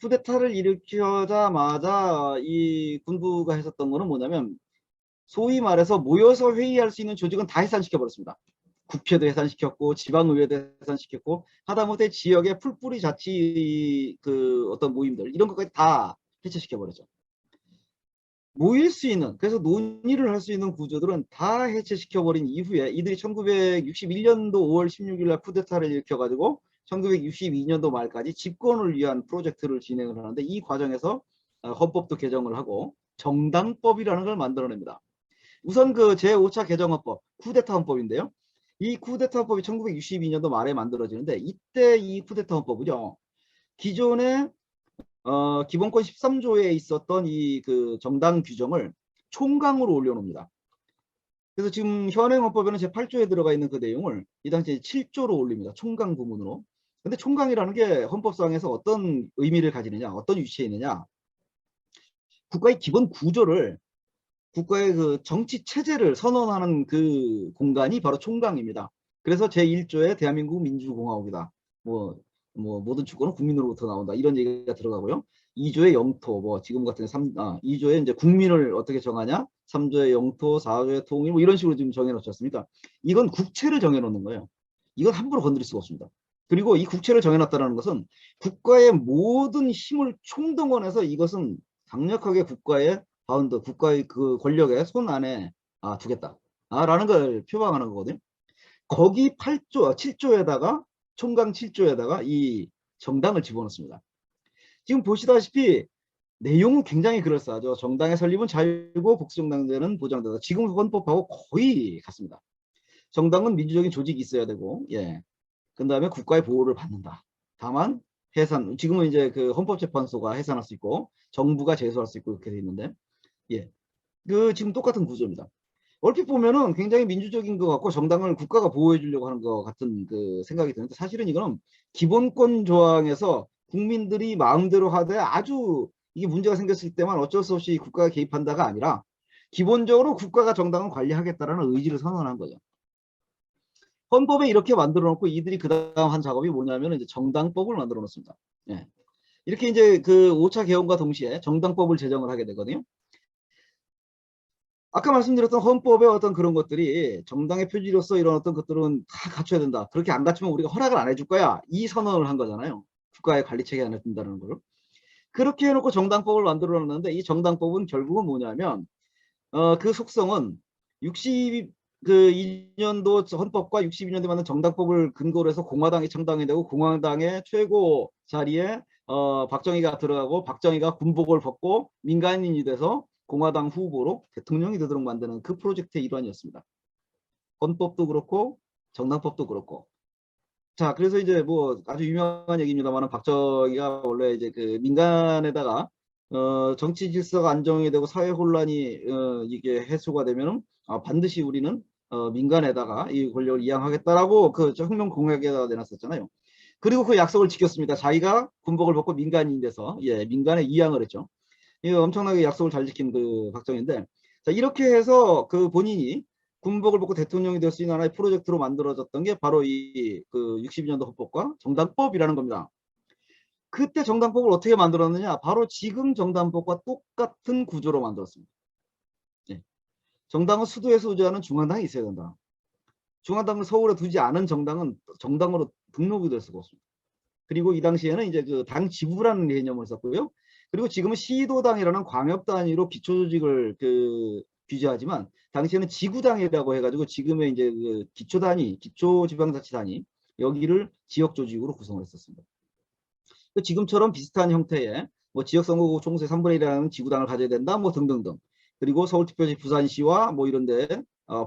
쿠데타를 일으키자마자 이 군부가 했었던 거는 뭐냐면 소위 말해서 모여서 회의할 수 있는 조직은 다 해산시켜 버렸습니다. 국회도 해산시켰고 지방의회도 해산시켰고 하다못해 지역의 풀뿌리 자치 그 어떤 모임들 이런 것까지 다 해체시켜 버렸죠. 모일 수 있는 그래서 논의를 할 수 있는 구조들은 다 해체시켜 버린 이후에 이들이 1961년도 5월 16일 날 쿠데타를 일으켜 가지고 1962년도 말까지 집권을 위한 프로젝트를 진행을 하는데 이 과정에서 헌법도 개정을 하고 정당법이라는 걸 만들어냅니다. 우선 그 제5차 개정헌법 쿠데타 헌법인데요. 이 쿠데타 헌법이 1962년도 말에 만들어지는데 이때 이 쿠데타 헌법은요. 기존의 기본권 13조에 있었던 이 그 정당 규정을 총강으로 올려놓습니다. 그래서 지금 현행 헌법에는 제8조에 들어가 있는 그 내용을 이 당시에 7조로 올립니다. 총강 부문으로. 근데 총강이라는 게 헌법상에서 어떤 의미를 가지느냐, 어떤 위치에 있느냐. 국가의 기본 구조를, 국가의 그 정치 체제를 선언하는 그 공간이 바로 총강입니다. 그래서 제1조에 대한민국 민주공화국이다. 모든 주권은 국민으로부터 나온다. 이런 얘기가 들어가고요. 2조의 영토, 지금 같은 2조에 이제 국민을 어떻게 정하냐? 3조의 영토, 4조의 통일, 이런 식으로 지금 정해놓지 않습니까? 이건 국채를 정해놓는 거예요. 이건 함부로 건드릴 수가 없습니다. 그리고 이 국채를 정해놨다는 것은 국가의 모든 힘을 총동원해서 이것은 강력하게 국가의 바운드, 국가의 그 권력의 손 안에 두겠다. 라는 걸 표방하는 거거든요. 거기 8조, 7조에다가 총강 7조에다가 이 정당을 집어넣습니다. 지금 보시다시피 내용은 굉장히 그럴싸하죠. 정당의 설립은 자유고 복수정당제는 보장된다. 지금 헌법하고 거의 같습니다. 정당은 민주적인 조직이 있어야 되고, 그 다음에 국가의 보호를 받는다. 다만 해산, 지금은 이제 그 헌법재판소가 해산할 수 있고, 정부가 제소할 수 있고 이렇게 돼 있는데, 그 지금 똑같은 구조입니다. 얼핏 보면은 굉장히 민주적인 것 같고 정당을 국가가 보호해 주려고 하는 것 같은 그 생각이 드는데 사실은 이거는 기본권 조항에서 국민들이 마음대로 하되 아주 이게 문제가 생겼을 때만 어쩔 수 없이 국가가 개입한다가 아니라 기본적으로 국가가 정당을 관리하겠다라는 의지를 선언한 거죠. 헌법에 이렇게 만들어 놓고 이들이 그 다음 한 작업이 뭐냐면 이제 정당법을 만들어 놓습니다. 이렇게 이제 그 5차 개헌과 동시에 정당법을 제정을 하게 되거든요. 아까 말씀드렸던 헌법의 어떤 그런 것들이 정당의 표지로서 이런 어떤 것들은 다 갖춰야 된다. 그렇게 안 갖추면 우리가 허락을 안 해줄 거야. 이 선언을 한 거잖아요. 국가의 관리 체계 안에 든다는 걸. 그렇게 해놓고 정당법을 만들어 놨는데 이 정당법은 결국은 뭐냐면 그 속성은 62년도 헌법과 62년도에 만든 정당법을 근거로 해서 공화당이 창당이 되고 공화당의 최고 자리에 박정희가 들어가고 박정희가 군복을 벗고 민간인이 돼서 공화당 후보로 대통령이 되도록 만드는 그 프로젝트의 일환이었습니다. 헌법도 그렇고 정당법도 그렇고. 자, 그래서 이제 뭐 아주 유명한 얘기입니다만 박정희가 원래 이제 그 민간에다가 정치 질서가 안정이 되고 사회 혼란이 이게 해소가 되면은 반드시 우리는 민간에다가 이 권력을 이양하겠다라고 그 혁명 공약에다 내놨었잖아요. 그리고 그 약속을 지켰습니다. 자기가 군복을 벗고 민간인이 돼서 민간에 이양을 했죠. 이거 엄청나게 약속을 잘 지킨 그 박정희인데 자 이렇게 해서 그 본인이 군복을 벗고 대통령이 될 수 있는 하나의 프로젝트로 만들어졌던 게 바로 이 그 62년도 헌법과 정당법이라는 겁니다. 그때 정당법을 어떻게 만들었느냐 바로 지금 정당법과 똑같은 구조로 만들었습니다. 정당은 수도에 소재하는 중앙당이 있어야 된다. 중앙당을 서울에 두지 않은 정당은 정당으로 등록이 될 수가 없습니다. 그리고 이 당시에는 이제 그 당 지부라는 개념을 썼고요. 그리고 지금은 시도당이라는 광역 단위로 기초조직을 그 규제하지만 당시에는 지구당이라고 해가지고 지금의 이제 그 기초단위, 기초지방자치단위 여기를 지역조직으로 구성을 했었습니다. 지금처럼 비슷한 형태의 뭐 지역선거구 총수의 3분의 1이라는 지구당을 가져야 된다, 뭐 등등등. 그리고 서울특별시, 부산시와 뭐 이런데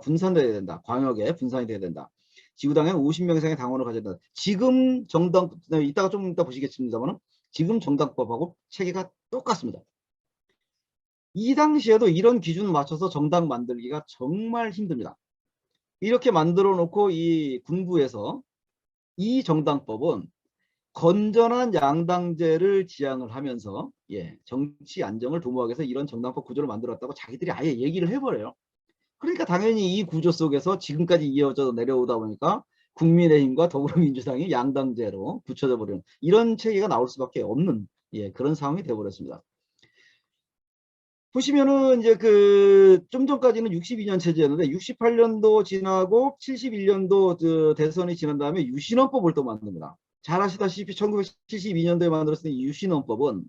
분산돼야 된다. 광역에 분산이 돼야 된다. 지구당에 50명 이상의 당원을 가져야 된다. 지금 정당, 이따가 좀 이따 보시겠습니다만 지금 정당법하고 체계가 똑같습니다. 이 당시에도 이런 기준을 맞춰서 정당 만들기가 정말 힘듭니다. 이렇게 만들어 놓고 이 군부에서 이 정당법은 건전한 양당제를 지향을 하면서 정치 안정을 도모하기 위해서 이런 정당법 구조를 만들었다고 자기들이 아예 얘기를 해버려요. 그러니까 당연히 이 구조 속에서 지금까지 이어져 내려오다 보니까 국민의힘과 더불어민주당이 양당제로 붙여져 버리는 이런 체계가 나올 수밖에 없는 그런 상황이 되어버렸습니다. 보시면은 이제 좀 전까지는 62년 체제였는데 68년도 지나고 71년도 대선이 지난 다음에 유신헌법을 또 만듭니다. 잘 아시다시피 1972년도에 만들었을 때 유신헌법은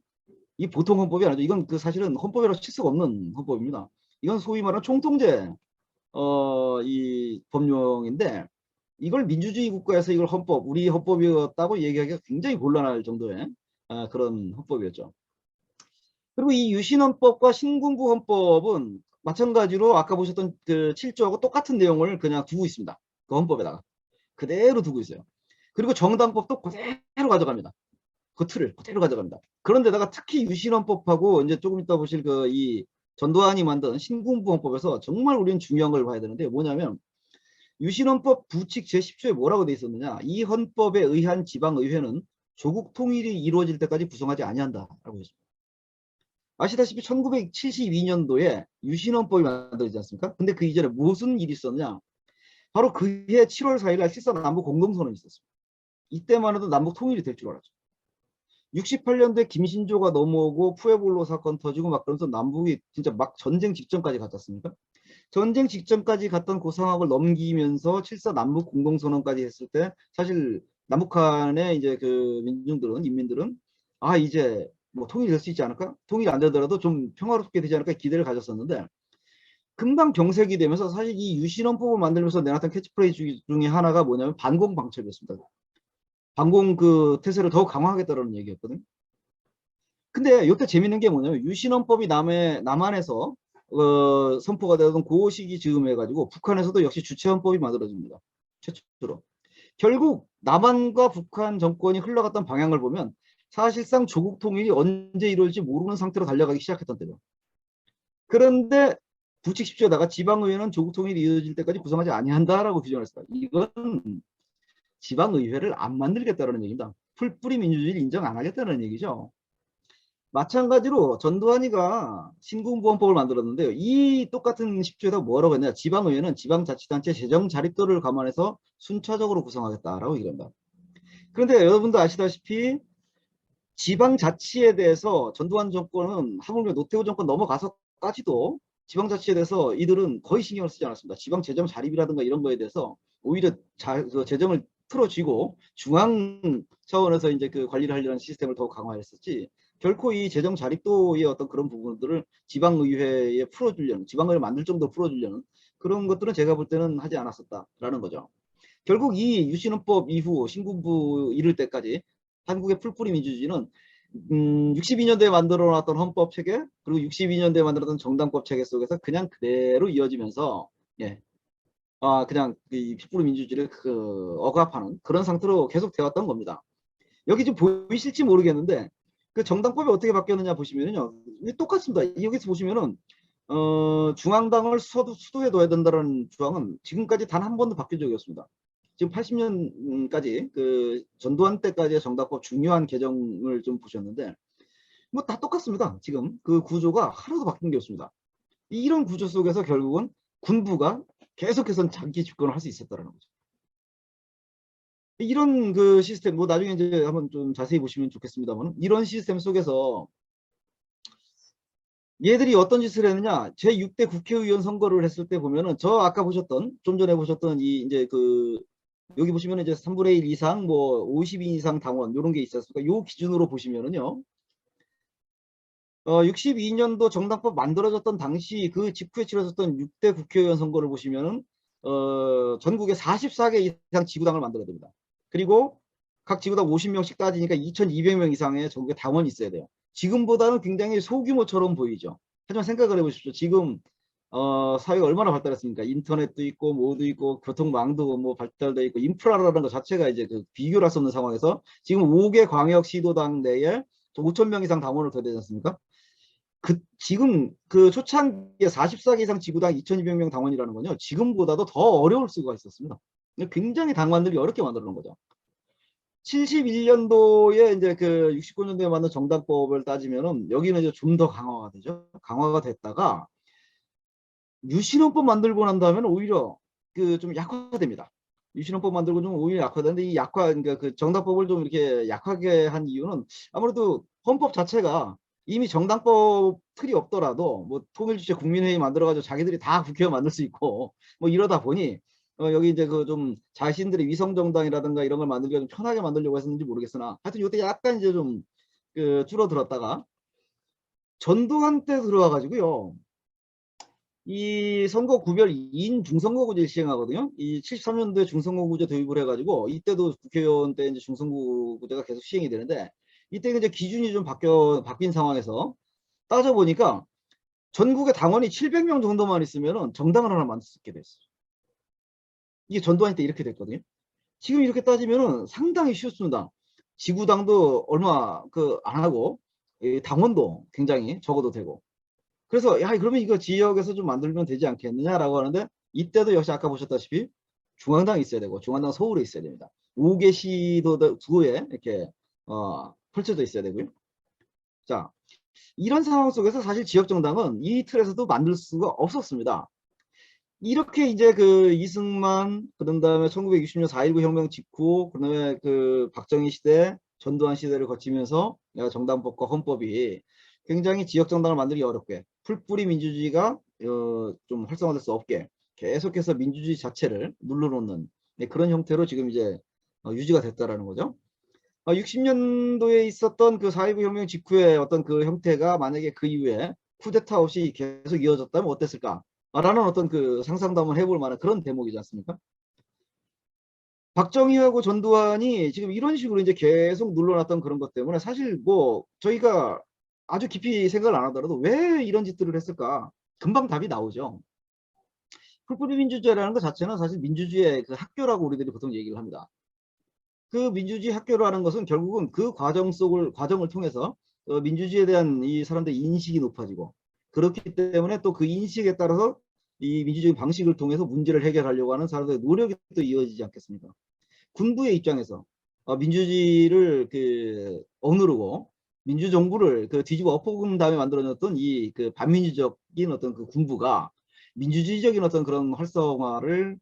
이 보통 헌법이 아니죠. 이건 사실은 헌법이라고 칠 수가 없는 헌법입니다. 이건 소위 말하는 총통제 이 법령인데 이걸 민주주의 국가에서 이걸 헌법, 우리 헌법이었다고 얘기하기가 굉장히 곤란할 정도의 그런 헌법이었죠. 그리고 이 유신헌법과 신군부 헌법은 마찬가지로 아까 보셨던 그 7조하고 똑같은 내용을 그냥 두고 있습니다. 그 헌법에다가 그대로 두고 있어요. 그리고 정당법도 그대로 가져갑니다. 그 틀을 그대로 가져갑니다. 그런데다가 특히 유신헌법하고 이제 조금 이따 보실 이 전두환이 만든 신군부 헌법에서 정말 우리는 중요한 걸 봐야 되는데 뭐냐면 유신헌법 부칙 제10조에 뭐라고 돼 있었느냐. 이 헌법에 의한 지방의회는 조국 통일이 이루어질 때까지 구성하지 아니한다라고 했습니다. 아시다시피 1972년도에 유신헌법이 만들어지지 않습니까? 근데 그 이전에 무슨 일이 있었냐? 바로 그해 7월 4일 날 실사 남북 공동선언이 있었습니다. 이때만 해도 남북 통일이 될 줄 알았죠. 68년도에 김신조가 넘어오고 푸에볼로 사건 터지고 막 그러면서 남북이 진짜 막 전쟁 직전까지 갔지 않습니까? 전쟁 직전까지 갔던 그 상황을 넘기면서 7.4 남북 공동선언까지 했을 때 사실 남북한의 이제 그 민중들은, 인민들은 이제 뭐 통일이 될 수 있지 않을까? 통일이 안 되더라도 좀 평화롭게 되지 않을까 기대를 가졌었는데 금방 경색이 되면서 사실 이 유신헌법을 만들면서 내놨던 캐치프레이즈 중에 하나가 뭐냐면 반공방첩이었습니다. 반공 태세를 더욱 강화하겠다는 얘기였거든요. 근데 이때 재밌는 게 뭐냐면 유신헌법이 남한에서 선포가 되던 그 시기 즈음에 해가지고 북한에서도 역시 주체헌법이 만들어집니다. 최초로. 결국 남한과 북한 정권이 흘러갔던 방향을 보면 사실상 조국 통일이 언제 이루어질지 모르는 상태로 달려가기 시작했던 때죠. 그런데 부칙 10조에다가 지방의회는 조국 통일이 이루어질 때까지 구성하지 아니한다라고 규정을 했습니다. 이건 지방의회를 안 만들겠다는 얘기입니다. 풀뿌리 민주주의를 인정 안 하겠다는 얘기죠. 마찬가지로 전두환이가 신군부헌법을 만들었는데요. 이 똑같은 10조에다 뭐라고 했냐. 지방의회는 지방자치단체 재정 자립도를 감안해서 순차적으로 구성하겠다라고 얘기합니다. 그런데 여러분도 아시다시피 지방자치에 대해서 전두환 정권은 하물며 노태우 정권 넘어가서까지도 지방자치에 대해서 이들은 거의 신경을 쓰지 않았습니다. 지방재정 자립이라든가 이런 거에 대해서 오히려 재정을 틀어쥐고 중앙 차원에서 이제 관리를 하려는 시스템을 더욱 강화했었지 결코 이 재정 자립도의 어떤 그런 부분들을 지방의회에 풀어주려는 지방의회를 만들 정도로 풀어주려는 그런 것들은 제가 볼 때는 하지 않았었다라는 거죠. 결국 이 유신헌법 이후 신군부 이를 때까지 한국의 풀뿌리 민주주의는 62년도에 만들어놨던 헌법 체계 그리고 62년도에 만들었던 정당법 체계 속에서 그냥 그대로 이어지면서 그냥 이 풀뿌리 민주주의를 억압하는 그런 상태로 계속 되었던 겁니다. 여기 좀 보이실지 모르겠는데 그 정당법이 어떻게 바뀌었느냐 보시면요 똑같습니다. 여기서 보시면은 중앙당을 수도에 둬야 된다는 조항은 지금까지 단 한 번도 바뀐 적이 없습니다. 지금 80년까지 전두환 때까지의 정당법 중요한 개정을 좀 보셨는데 뭐 다 똑같습니다. 지금 그 구조가 하나도 바뀐 게 없습니다. 이런 구조 속에서 결국은 군부가 계속해서 장기 집권을 할 수 있었다는 거죠. 이런 시스템 뭐 나중에 이제 한번 좀 자세히 보시면 좋겠습니다만 이런 시스템 속에서 얘들이 어떤 짓을 했느냐 제6대 국회의원 선거를 했을 때 보면은 저 아까 보셨던 좀 전에 보셨던 이제 여기 보시면 이제 3분의 1 이상 뭐 50인 이상 당원 이런 게 있었으니까 요 기준으로 보시면은요 62년도 정당법 만들어졌던 당시 그 직후에 치러졌던 6대 국회의원 선거를 보시면은 전국에 44개 이상 지구당을 만들어야 됩니다. 그리고 각 지구당 50명씩 따지니까 2200명 이상의 전국에 당원이 있어야 돼요. 지금보다는 굉장히 소규모처럼 보이죠. 하지만 생각을 해보십시오. 지금 사회가 얼마나 발달했습니까? 인터넷도 있고 뭐도 있고 교통망도 뭐 발달돼 있고 인프라라는 것 자체가 이제 그 비교를 할 수 없는 상황에서 지금 5개 광역시도당 내에 5천 명 이상 당원을 둬야 되지 않습니까? 지금 그 초창기에 44개 이상 지구당 2,200명 당원이라는 건요. 지금보다도 더 어려울 수가 있었습니다. 굉장히 당 만들기 어렵게 만들어 놓은 거죠. 71년도에 이제 그 69년도에 만든 정당법을 따지면은 여기는 이제 좀 더 강화가 되죠. 강화가 됐다가 유신헌법 만들고 난 다음에는 오히려 그 좀 약화됩니다. 유신헌법 만들고 좀 오히려 약화되는데 이 그러니까 그 정당법을 좀 이렇게 약하게 한 이유는 아무래도 헌법 자체가 이미 정당법 틀이 없더라도 뭐 통일주체 국민회의 만들어가지고 자기들이 다 국회의원 만들 수 있고 뭐 이러다 보니 여기 이제 그 좀 자신들의 위성정당이라든가 이런 걸 만들기가 좀 편하게 만들려고 했었는지 모르겠으나 하여튼 이때 약간 이제 좀 그 줄어들었다가 전두환 때 들어와 가지고요. 이 선거 구별 2인 중선거구제를 시행하거든요. 이 73년도에 중선거구제 도입을 해가지고 이때도 국회의원 때 이제 중선거구제가 계속 시행이 되는데 이때 이제 기준이 좀 바뀐 상황에서 따져보니까 전국에 당원이 700명 정도만 있으면 정당을 하나 만들 수 있게 됐어요. 이게 전두환 때 이렇게 됐거든요. 지금 이렇게 따지면은 상당히 쉽습니다. 지구당도 얼마 그 안 하고 당원도 굉장히 적어도 되고 그래서 야 그러면 이거 지역에서 좀 만들면 되지 않겠느냐라고 하는데 이때도 역시 아까 보셨다시피 중앙당이 있어야 되고 중앙당 서울에 있어야 됩니다. 5개 시도 구에 이렇게 펼쳐져 있어야 되고요. 자 이런 상황 속에서 사실 지역정당은 이 틀에서도 만들 수가 없었습니다. 이렇게 이제 그 이승만 그런 다음에 1960년 4.19 혁명 직후 그다음에 그 박정희 시대 전두환 시대를 거치면서 정당법과 헌법이 굉장히 지역정당을 만들기 어렵게 풀뿌리 민주주의가 좀 활성화될 수 없게 계속해서 민주주의 자체를 눌러놓는 그런 형태로 지금 이제 유지가 됐다라는 거죠. 60년도에 있었던 그 4.19 혁명 직후의 어떤 그 형태가 만약에 그 이후에 쿠데타 없이 계속 이어졌다면 어땠을까? 라는 어떤 그 상상도 한번 해볼 만한 그런 대목이지 않습니까? 박정희하고 전두환이 지금 이런 식으로 이제 계속 눌러놨던 그런 것 때문에 사실 뭐 저희가 아주 깊이 생각을 안 하더라도 왜 이런 짓들을 했을까? 금방 답이 나오죠. 풀뿌리 민주주의라는 것 자체는 사실 민주주의의 그 학교라고 우리들이 보통 얘기를 합니다. 그 민주주의 학교라는 것은 결국은 그 과정을 통해서 민주주의에 대한 이 사람들의 인식이 높아지고 그렇기 때문에 또 그 인식에 따라서 이 민주주의 방식을 통해서 문제를 해결하려고 하는 사람들의 노력이 또 이어지지 않겠습니까? 군부의 입장에서 민주주의를 그 억누르고 민주정부를 그 뒤집어 엎은 다음에 만들어졌던 이 그 반민주적인 어떤 그 군부가 민주주의적인 어떤 그런 활성화를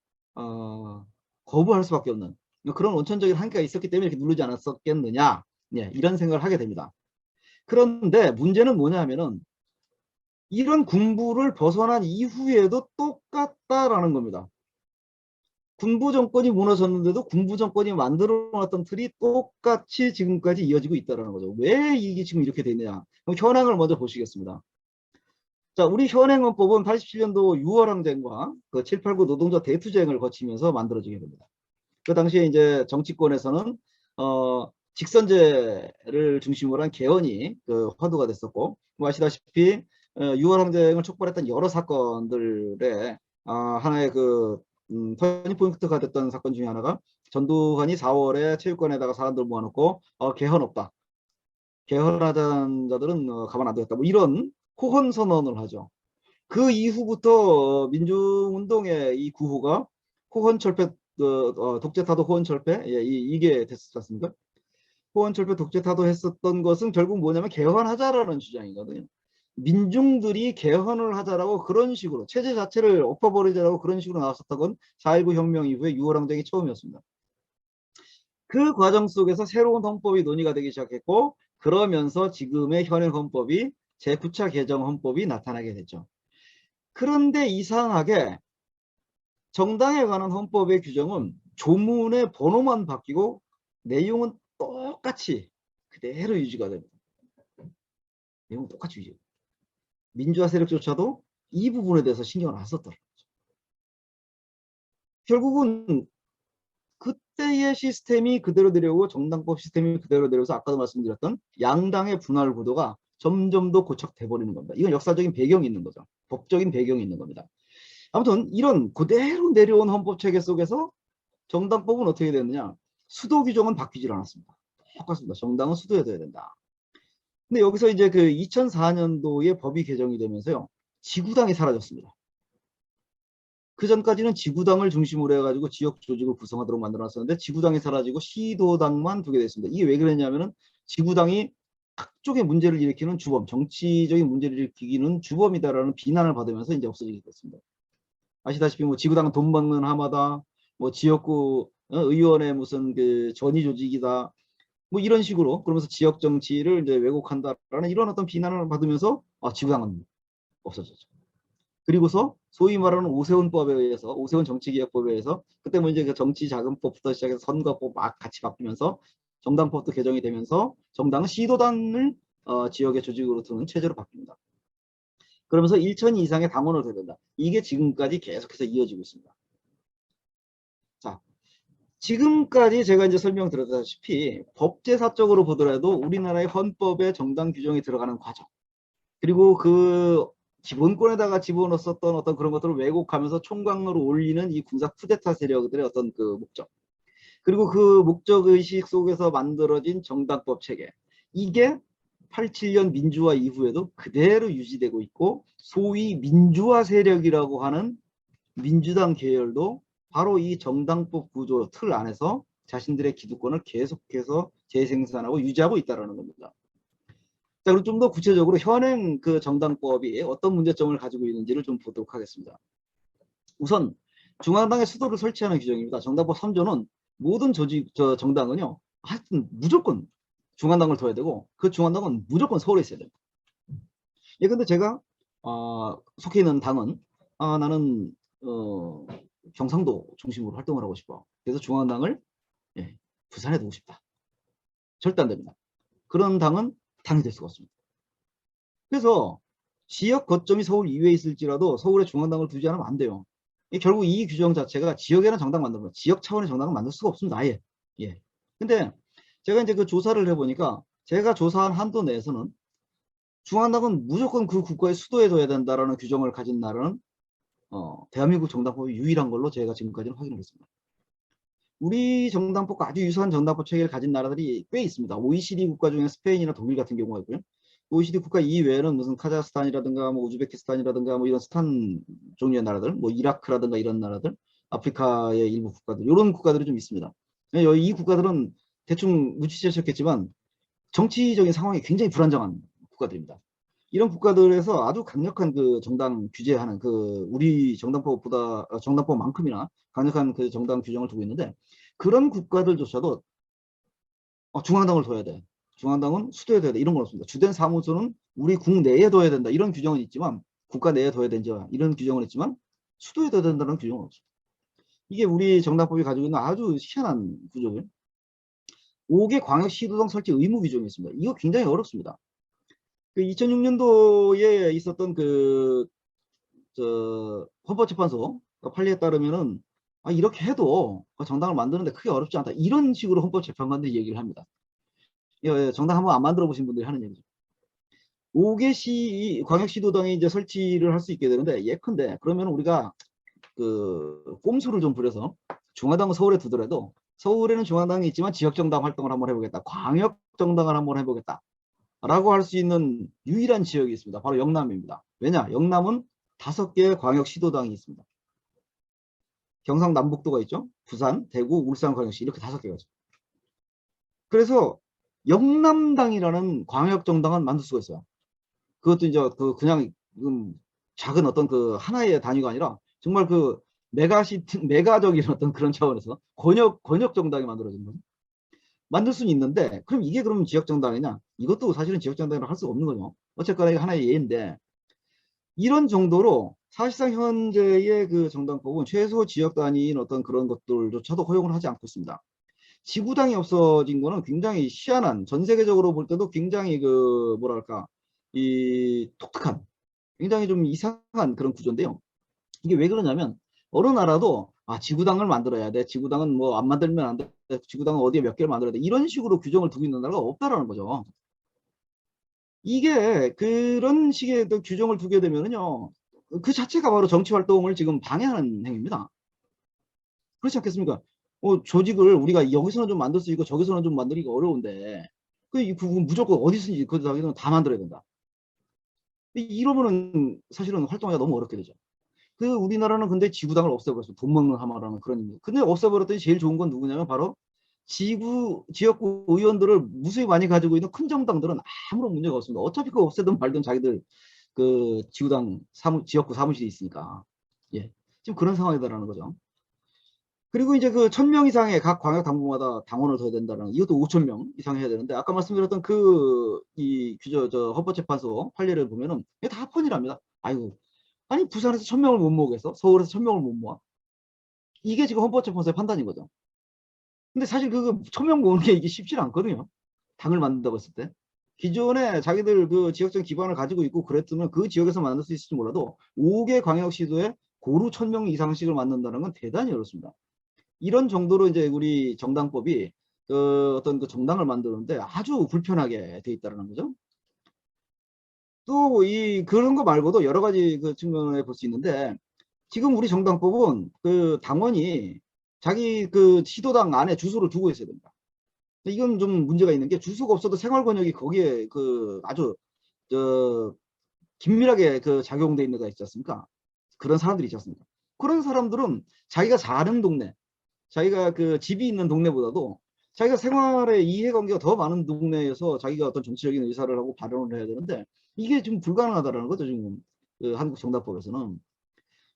거부할 수밖에 없는 그런 원천적인 한계가 있었기 때문에 이렇게 누르지 않았었겠느냐 이런 생각을 하게 됩니다. 그런데 문제는 뭐냐 하면은 이런 군부를 벗어난 이후에도 똑같다라는 겁니다. 군부 정권이 무너졌는데도 군부 정권이 만들어놨던 틀이 똑같이 지금까지 이어지고 있다는 거죠. 왜 이게 지금 이렇게 되느냐. 그럼 현황을 먼저 보시겠습니다. 자, 우리 현행헌법은 87년도 6월 항쟁과 그 789 노동자 대투쟁을 거치면서 만들어지게 됩니다. 그 당시에 이제 정치권에서는 직선제를 중심으로 한 개헌이 그 화두가 됐었고, 뭐 아시다시피 6월 항쟁을 촉발했던 여러 사건들의 하나의 그 터닝포인트가 됐던 사건 중에 하나가 전두환이 4월에 체육관에다가 사람들 모아놓고 개헌 없다. 개헌하자는 자들은 가만 안 두겠다. 뭐 이런 호헌 선언을 하죠. 그 이후부터 민주운동의 이 구호가 호헌철폐 독재타도 호헌철폐 이게 됐었지 않습니까? 호헌철폐 독재타도 했었던 것은 결국 뭐냐면 개헌하자라는 주장이거든요. 민중들이 개헌을 하자라고 그런 식으로 체제 자체를 엎어버리자라고 그런 식으로 나왔었던 건 4.19 혁명 이후에 6월 항쟁이 처음이었습니다. 그 과정 속에서 새로운 헌법이 논의가 되기 시작했고 그러면서 지금의 현행 헌법이 제9차 개정 헌법이 나타나게 됐죠. 그런데 이상하게 정당에 관한 헌법의 규정은 조문의 번호만 바뀌고 내용은 똑같이 그대로 유지가 됩니다. 내용은 똑같이 유지. 민주화 세력조차도 이 부분에 대해서 신경을 안 썼더라고요. 결국은 그때의 시스템이 그대로 내려오고 정당법 시스템이 그대로 내려오서 아까도 말씀드렸던 양당의 분할 구도가 점점 더 고착돼 버리는 겁니다. 이건 역사적인 배경이 있는 거죠. 법적인 배경이 있는 겁니다. 아무튼 이런 그대로 내려온 헌법 체계 속에서 정당법은 어떻게 됐느냐? 수도 규정은 바뀌질 않았습니다. 똑같습니다. 정당은 수도에 둬야 된다. 근데 여기서 이제 그 2004년도에 법이 개정이 되면서요. 지구당이 사라졌습니다. 그 전까지는 지구당을 중심으로 해가지고 지역 조직을 구성하도록 만들어놨었는데 지구당이 사라지고 시도당만 두게 됐습니다. 이게 왜 그랬냐면은 지구당이 각종의 문제를 일으키는 주범, 정치적인 문제를 일으키는 주범이다라는 비난을 받으면서 이제 없어지게 됐습니다. 아시다시피 뭐 지구당은 돈 먹는 하마다, 뭐 지역구 의원의 무슨 그 전위 조직이다, 뭐 이런 식으로 그러면서 지역 정치를 이제 왜곡한다라는 이런 어떤 비난을 받으면서 지구당은 없어졌죠. 그리고서 소위 말하는 오세훈법에 의해서 오세훈 정치개혁법에 의해서 그때 뭐 이제 그 정치자금법부터 시작해서 선거법 막 같이 바뀌면서 정당법도 개정이 되면서 정당은 시도당을 지역의 조직으로 두는 체제로 바뀝니다. 그러면서 1천 이상의 당원을 둬야 된다. 이게 지금까지 계속해서 이어지고 있습니다. 자, 지금까지 제가 이제 설명드렸다시피 법제사적으로 보더라도 우리나라의 헌법에 정당 규정이 들어가는 과정, 그리고 그 기본권에다가 집어넣었던 어떤 그런 것들을 왜곡하면서 총광으로 올리는 이 군사 쿠데타 세력들의 어떤 그 목적, 그리고 그 목적의식 속에서 만들어진 정당법 체계, 이게 87년 민주화 이후에도 그대로 유지되고 있고, 소위 민주화 세력이라고 하는 민주당 계열도 바로 이 정당법 구조 틀 안에서 자신들의 기득권을 계속해서 재생산하고 유지하고 있다는 겁니다. 자, 그럼 좀 더 구체적으로 현행 그 정당법이 어떤 문제점을 가지고 있는지를 좀 보도록 하겠습니다. 우선 중앙당의 수도를 설치하는 규정입니다. 정당법 3조는 모든 정당은요, 하여튼 무조건 중앙당을 둬야 되고 그 중앙당은 무조건 서울에 있어야 됩니다. 예, 근데 제가 속해 있는 당은 나는 경상도 중심으로 활동을 하고 싶어. 그래서 중앙당을 부산에 두고 싶다. 절대 안 됩니다. 그런 당은 당이 될 수가 없습니다. 그래서 지역 거점이 서울 이외에 있을지라도 서울에 중앙당을 두지 않으면 안 돼요. 결국 이 규정 자체가 지역에는 정당 만들면 지역 차원의 정당을 만들 수가 없습니다. 아예. 예. 근데 제가 이제 그 조사를 해보니까 제가 조사한 한도 내에서는 중앙당은 무조건 그 국가의 수도에 둬야 된다라는 규정을 가진 나라는 대한민국 정당법이 유일한 걸로 제가 지금까지는 확인을 했습니다. 우리 정당법과 아주 유사한 정당법 체계를 가진 나라들이 꽤 있습니다. OECD 국가 중에 스페인이나 독일 같은 경우가 있고요. OECD 국가 이외에는 무슨 카자흐스탄이라든가 뭐 우즈베키스탄이라든가 뭐 이런 스탄 종류의 나라들, 뭐 이라크라든가 이런 나라들, 아프리카의 일부 국가들, 이런 국가들이 좀 있습니다. 이 국가들은 대충 눈치채셨겠지만 정치적인 상황이 굉장히 불안정한 국가들입니다. 이런 국가들에서 아주 강력한 그 정당 규제하는 그 우리 정당법보다 정당법만큼이나 강력한 그 정당 규정을 두고 있는데, 그런 국가들조차도 중앙당을 둬야 돼. 중앙당은 수도에 둬야 돼. 이런 건 없습니다. 주된 사무소는 우리 국내에 둬야 된다. 이런 규정은 있지만 국가 내에 둬야 된지 이런 규정은 있지만 수도에 둬야 된다는 규정은 없습니다. 이게 우리 정당법이 가지고 있는 아주 희한한 구조고요. 5개 광역시도당 설치 의무 규정이 있습니다. 이거 굉장히 어렵습니다. 그 2006년도에 있었던 헌법재판소 판례에 따르면은 이렇게 해도 정당을 만드는데 크게 어렵지 않다. 이런 식으로 헌법재판관들이 얘기를 합니다. 정당 한번 안 만들어 보신 분들이 하는 얘기죠. 5개 광역시도당이 이제 설치를 할 수 있게 되는데, 예컨대 그러면 우리가 그 꼼수를 좀 부려서 중앙당은 서울에 두더라도 서울에는 중앙당이 있지만 지역정당 활동을 한번 해보겠다, 광역정당을 한번 해보겠다 라고 할 수 있는 유일한 지역이 있습니다. 바로 영남입니다. 왜냐? 영남은 5개의 광역시도당이 있습니다. 경상남북도가 있죠. 부산, 대구, 울산 광역시 이렇게 5개가 있죠. 그래서 영남당이라는 광역정당은 만들 수가 있어요. 그것도 이제 그냥 작은 어떤 그 하나의 단위가 아니라 정말 그 메가적인 어떤 그런 차원에서 권역 정당이 만들어진 거죠. 만들 수는 있는데, 그럼 이게 그러면 지역정당이냐? 이것도 사실은 지역정당이라고 할 수가 없는 거죠. 어쨌거나 이게 하나의 예인데, 이런 정도로 사실상 현재의 그 정당법은 최소 지역 단위인 어떤 그런 것들조차도 허용을 하지 않고 있습니다. 지구당이 없어진 거는 굉장히 희한한, 전 세계적으로 볼 때도 굉장히 그 뭐랄까 이 독특한, 굉장히 좀 이상한 그런 구조인데요. 이게 왜 그러냐면 어느 나라도 지구당을 만들어야 돼, 지구당은 뭐 안 만들면 안 돼, 지구당은 어디에 몇 개를 만들어야 돼, 이런 식으로 규정을 두고 있는 나라가 없다라는 거죠. 이게 그런 식의 또 규정을 두게 되면은요, 그 자체가 바로 정치 활동을 지금 방해하는 행위입니다. 그렇지 않겠습니까? 조직을 우리가 여기서는 좀 만들 수 있고 저기서는 좀 만들기가 어려운데 이 부분 무조건 어디서든지 거기다 다 만들어야 된다. 이러면은 사실은 활동하기가 너무 어렵게 되죠. 우리나라는 근데 지구당을 없애버렸어. 돈 먹는 하마라는 그런 의미. 근데 없애버렸더니 제일 좋은 건 누구냐면 바로 지역구 의원들을 무수히 많이 가지고 있는 큰 정당들은 아무런 문제가 없습니다. 어차피 그 없애든 말든 자기들 지구당 지역구 사무실이 있으니까. 예. 지금 그런 상황이다라는 거죠. 그리고 이제 1000명 이상의 각 광역 당부마다 당원을 둬야 된다는, 이것도 5000명 이상 해야 되는데, 아까 말씀드렸던 이 헌법재판소 판례를 보면은 이게 다 합헌이랍니다. 아이고, 아니 부산에서 1000명을 못 모으겠어? 서울에서 1000명을 못 모아? 이게 지금 헌법재판소의 판단인 거죠. 근데 사실 1000명 모으는 게 이게 쉽지 않거든요. 당을 만든다고 했을 때. 기존에 자기들 지역적 기반을 가지고 있고 그랬으면 그 지역에서 만들 수 있을지 몰라도 5개 광역시도에 고루 1000명 이상씩을 만든다는 건 대단히 어렵습니다. 이런 정도로 이제 우리 정당법이 어떤 정당을 만드는데 아주 불편하게 돼 있다는 거죠. 또 그런 거 말고도 여러 가지 측면에 볼 수 있는데, 지금 우리 정당법은 당원이 자기 시도당 안에 주소를 두고 있어야 됩니다. 이건 좀 문제가 있는 게, 주소가 없어도 생활 권역이 거기에 아주 긴밀하게 작용돼 있는 거 있지 않습니까? 그런 사람들이 있지 않습니까? 그런 사람들은 자기가 사는 동네, 자기가 집이 있는 동네보다도 자기가 생활의 이해관계가 더 많은 동네에서 자기가 어떤 정치적인 의사를 하고 발언을 해야 되는데, 이게 지금 불가능하다는 거죠, 지금 한국 정당법에서는.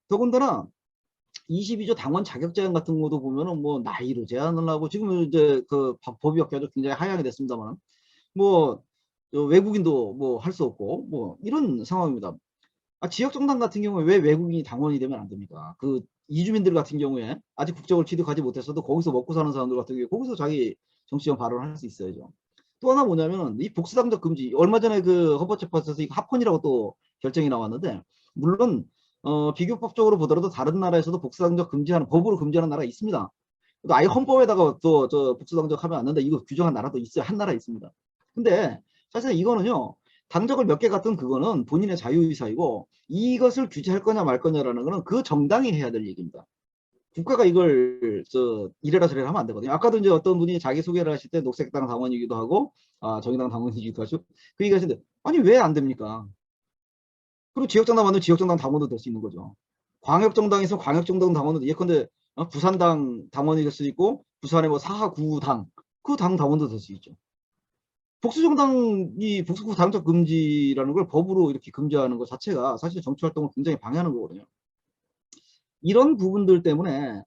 더군다나 22조 당원 자격 제한 같은 것도 보면은 뭐 나이로 제한을 하고, 지금 이제 법이 바뀌어서 굉장히 하향이 됐습니다만, 뭐 외국인도 뭐 할 수 없고 뭐 이런 상황입니다. 지역 정당 같은 경우에 왜 외국인이 당원이 되면 안 됩니까? 이주민들 같은 경우에 아직 국적을 취득하지 못했어도 거기서 먹고 사는 사람들 같은 경우에 거기서 자기 정치적 발언을 할 수 있어야죠. 또 하나 뭐냐면은 이 복수당적 금지, 얼마 전에 헌법재판소에서 이거 합헌이라고 또 결정이 나왔는데, 물론 비교법적으로 보더라도 다른 나라에서도 복수당적 금지하는, 법으로 금지하는 나라가 있습니다. 또 아예 헌법에다가 또 복수당적 하면 안 된다 이거 규정한 나라도 있어요. 한 나라 있습니다. 근데 사실 이거는요, 당적을 몇 개 갖든 그거는 본인의 자유의사이고, 이것을 규제할 거냐 말 거냐라는 거는 그 정당이 해야 될 얘기입니다. 국가가 이걸 이래라 저래라 하면 안 되거든요. 아까도 이제 어떤 분이 자기소개를 하실 때 녹색당 당원이기도 하고 정의당 당원이기도 하죠. 그 얘기 하시는데, 아니 왜 안 됩니까? 그리고 지역정당 만들면 지역정당 당원도 될 수 있는 거죠. 광역정당에서 광역정당 당원도, 예컨대 부산당 당원이 될 수 있고, 부산의 뭐 사하 구당, 그 당 당원도 될 수 있죠. 복수구 당적 금지라는 걸 법으로 이렇게 금지하는 것 자체가 사실 정치 활동을 굉장히 방해하는 거거든요. 이런 부분들 때문에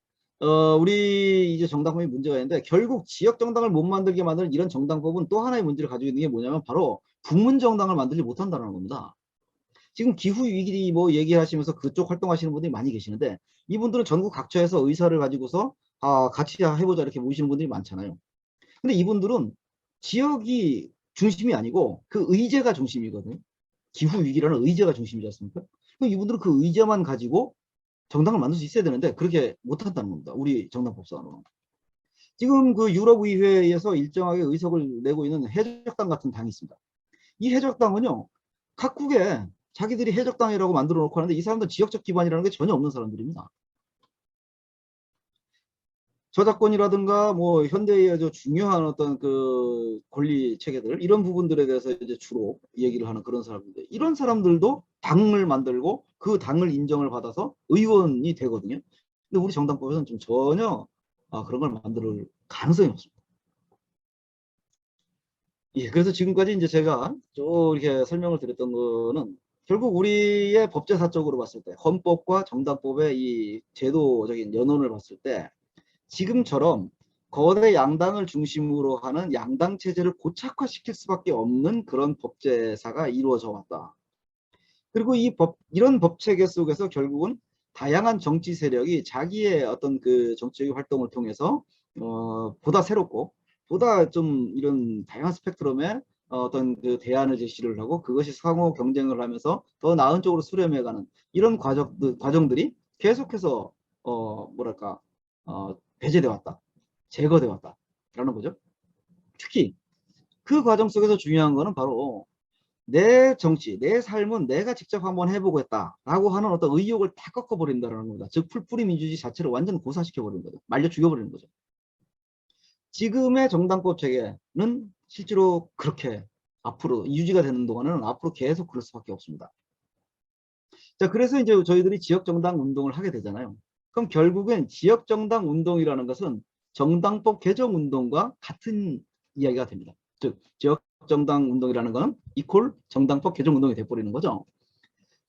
우리 이제 정당법에 문제가 있는데, 결국 지역 정당을 못 만들게 만드는 이런 정당법은 또 하나의 문제를 가지고 있는 게 뭐냐면 바로 국문 정당을 만들지 못한다는 겁니다. 지금 기후 위기 뭐 얘기하시면서 그쪽 활동하시는 분들이 많이 계시는데, 이분들은 전국 각처에서 의사를 가지고서 같이 해보자 이렇게 모이시는 분들이 많잖아요. 근데 이분들은 지역이 중심이 아니고 그 의제가 중심이거든요. 기후 위기라는 의제가 중심이지 않습니까? 그럼 이분들은 그 의제만 가지고 정당을 만들 수 있어야 되는데 그렇게 못한다는 겁니다. 우리 정당법상으로는. 지금 유럽의회에서 일정하게 의석을 내고 있는 해적당 같은 당이 있습니다. 이 해적당은요, 각국에 자기들이 해적당이라고 만들어 놓고 하는데, 이 사람들은 지역적 기반이라는 게 전혀 없는 사람들입니다. 저작권이라든가 뭐 현대의 아주 중요한 어떤 권리 체계들, 이런 부분들에 대해서 이제 주로 얘기를 하는 그런 사람인데, 이런 사람들도 당을 만들고 그 당을 인정을 받아서 의원이 되거든요. 근데 우리 정당법에서는 좀 전혀 그런 걸 만들 가능성이 없습니다. 예, 그래서 지금까지 이제 제가 쭉 이렇게 설명을 드렸던 거는, 결국 우리의 법제사적으로 봤을 때 헌법과 정당법의 이 제도적인 연원을 봤을 때, 지금처럼 거대 양당을 중심으로 하는 양당 체제를 고착화시킬 수밖에 없는 그런 법제사가 이루어져 왔다. 그리고 이런 법 체계 속에서 결국은 다양한 정치 세력이 자기의 어떤 정치적인 활동을 통해서 보다 새롭고 보다 좀 이런 다양한 스펙트럼의 어떤 대안을 제시를 하고, 그것이 상호 경쟁을 하면서 더 나은 쪽으로 수렴해가는 이런 과정들이 계속해서 뭐랄까 배제돼 왔다, 제거돼 왔다라는 거죠. 특히 그 과정 속에서 중요한 거는 바로 내 정치, 내 삶은 내가 직접 한번 해보고 했다라고 하는 어떤 의욕을 다 꺾어버린다는 겁니다. 즉 풀뿌리 민주주의 자체를 완전 고사시켜버리는 거죠. 말려 죽여버리는 거죠. 지금의 정당법 체계는 실제로 그렇게 앞으로 유지가 되는 동안은 앞으로 계속 그럴 수밖에 없습니다. 자, 그래서 이제 저희들이 지역정당 운동을 하게 되잖아요. 그럼 결국엔 지역정당 운동이라는 것은 정당법 개정 운동과 같은 이야기가 됩니다. 즉, 지역정당 운동이라는 건 이퀄 정당법 개정 운동이 돼버리는 거죠.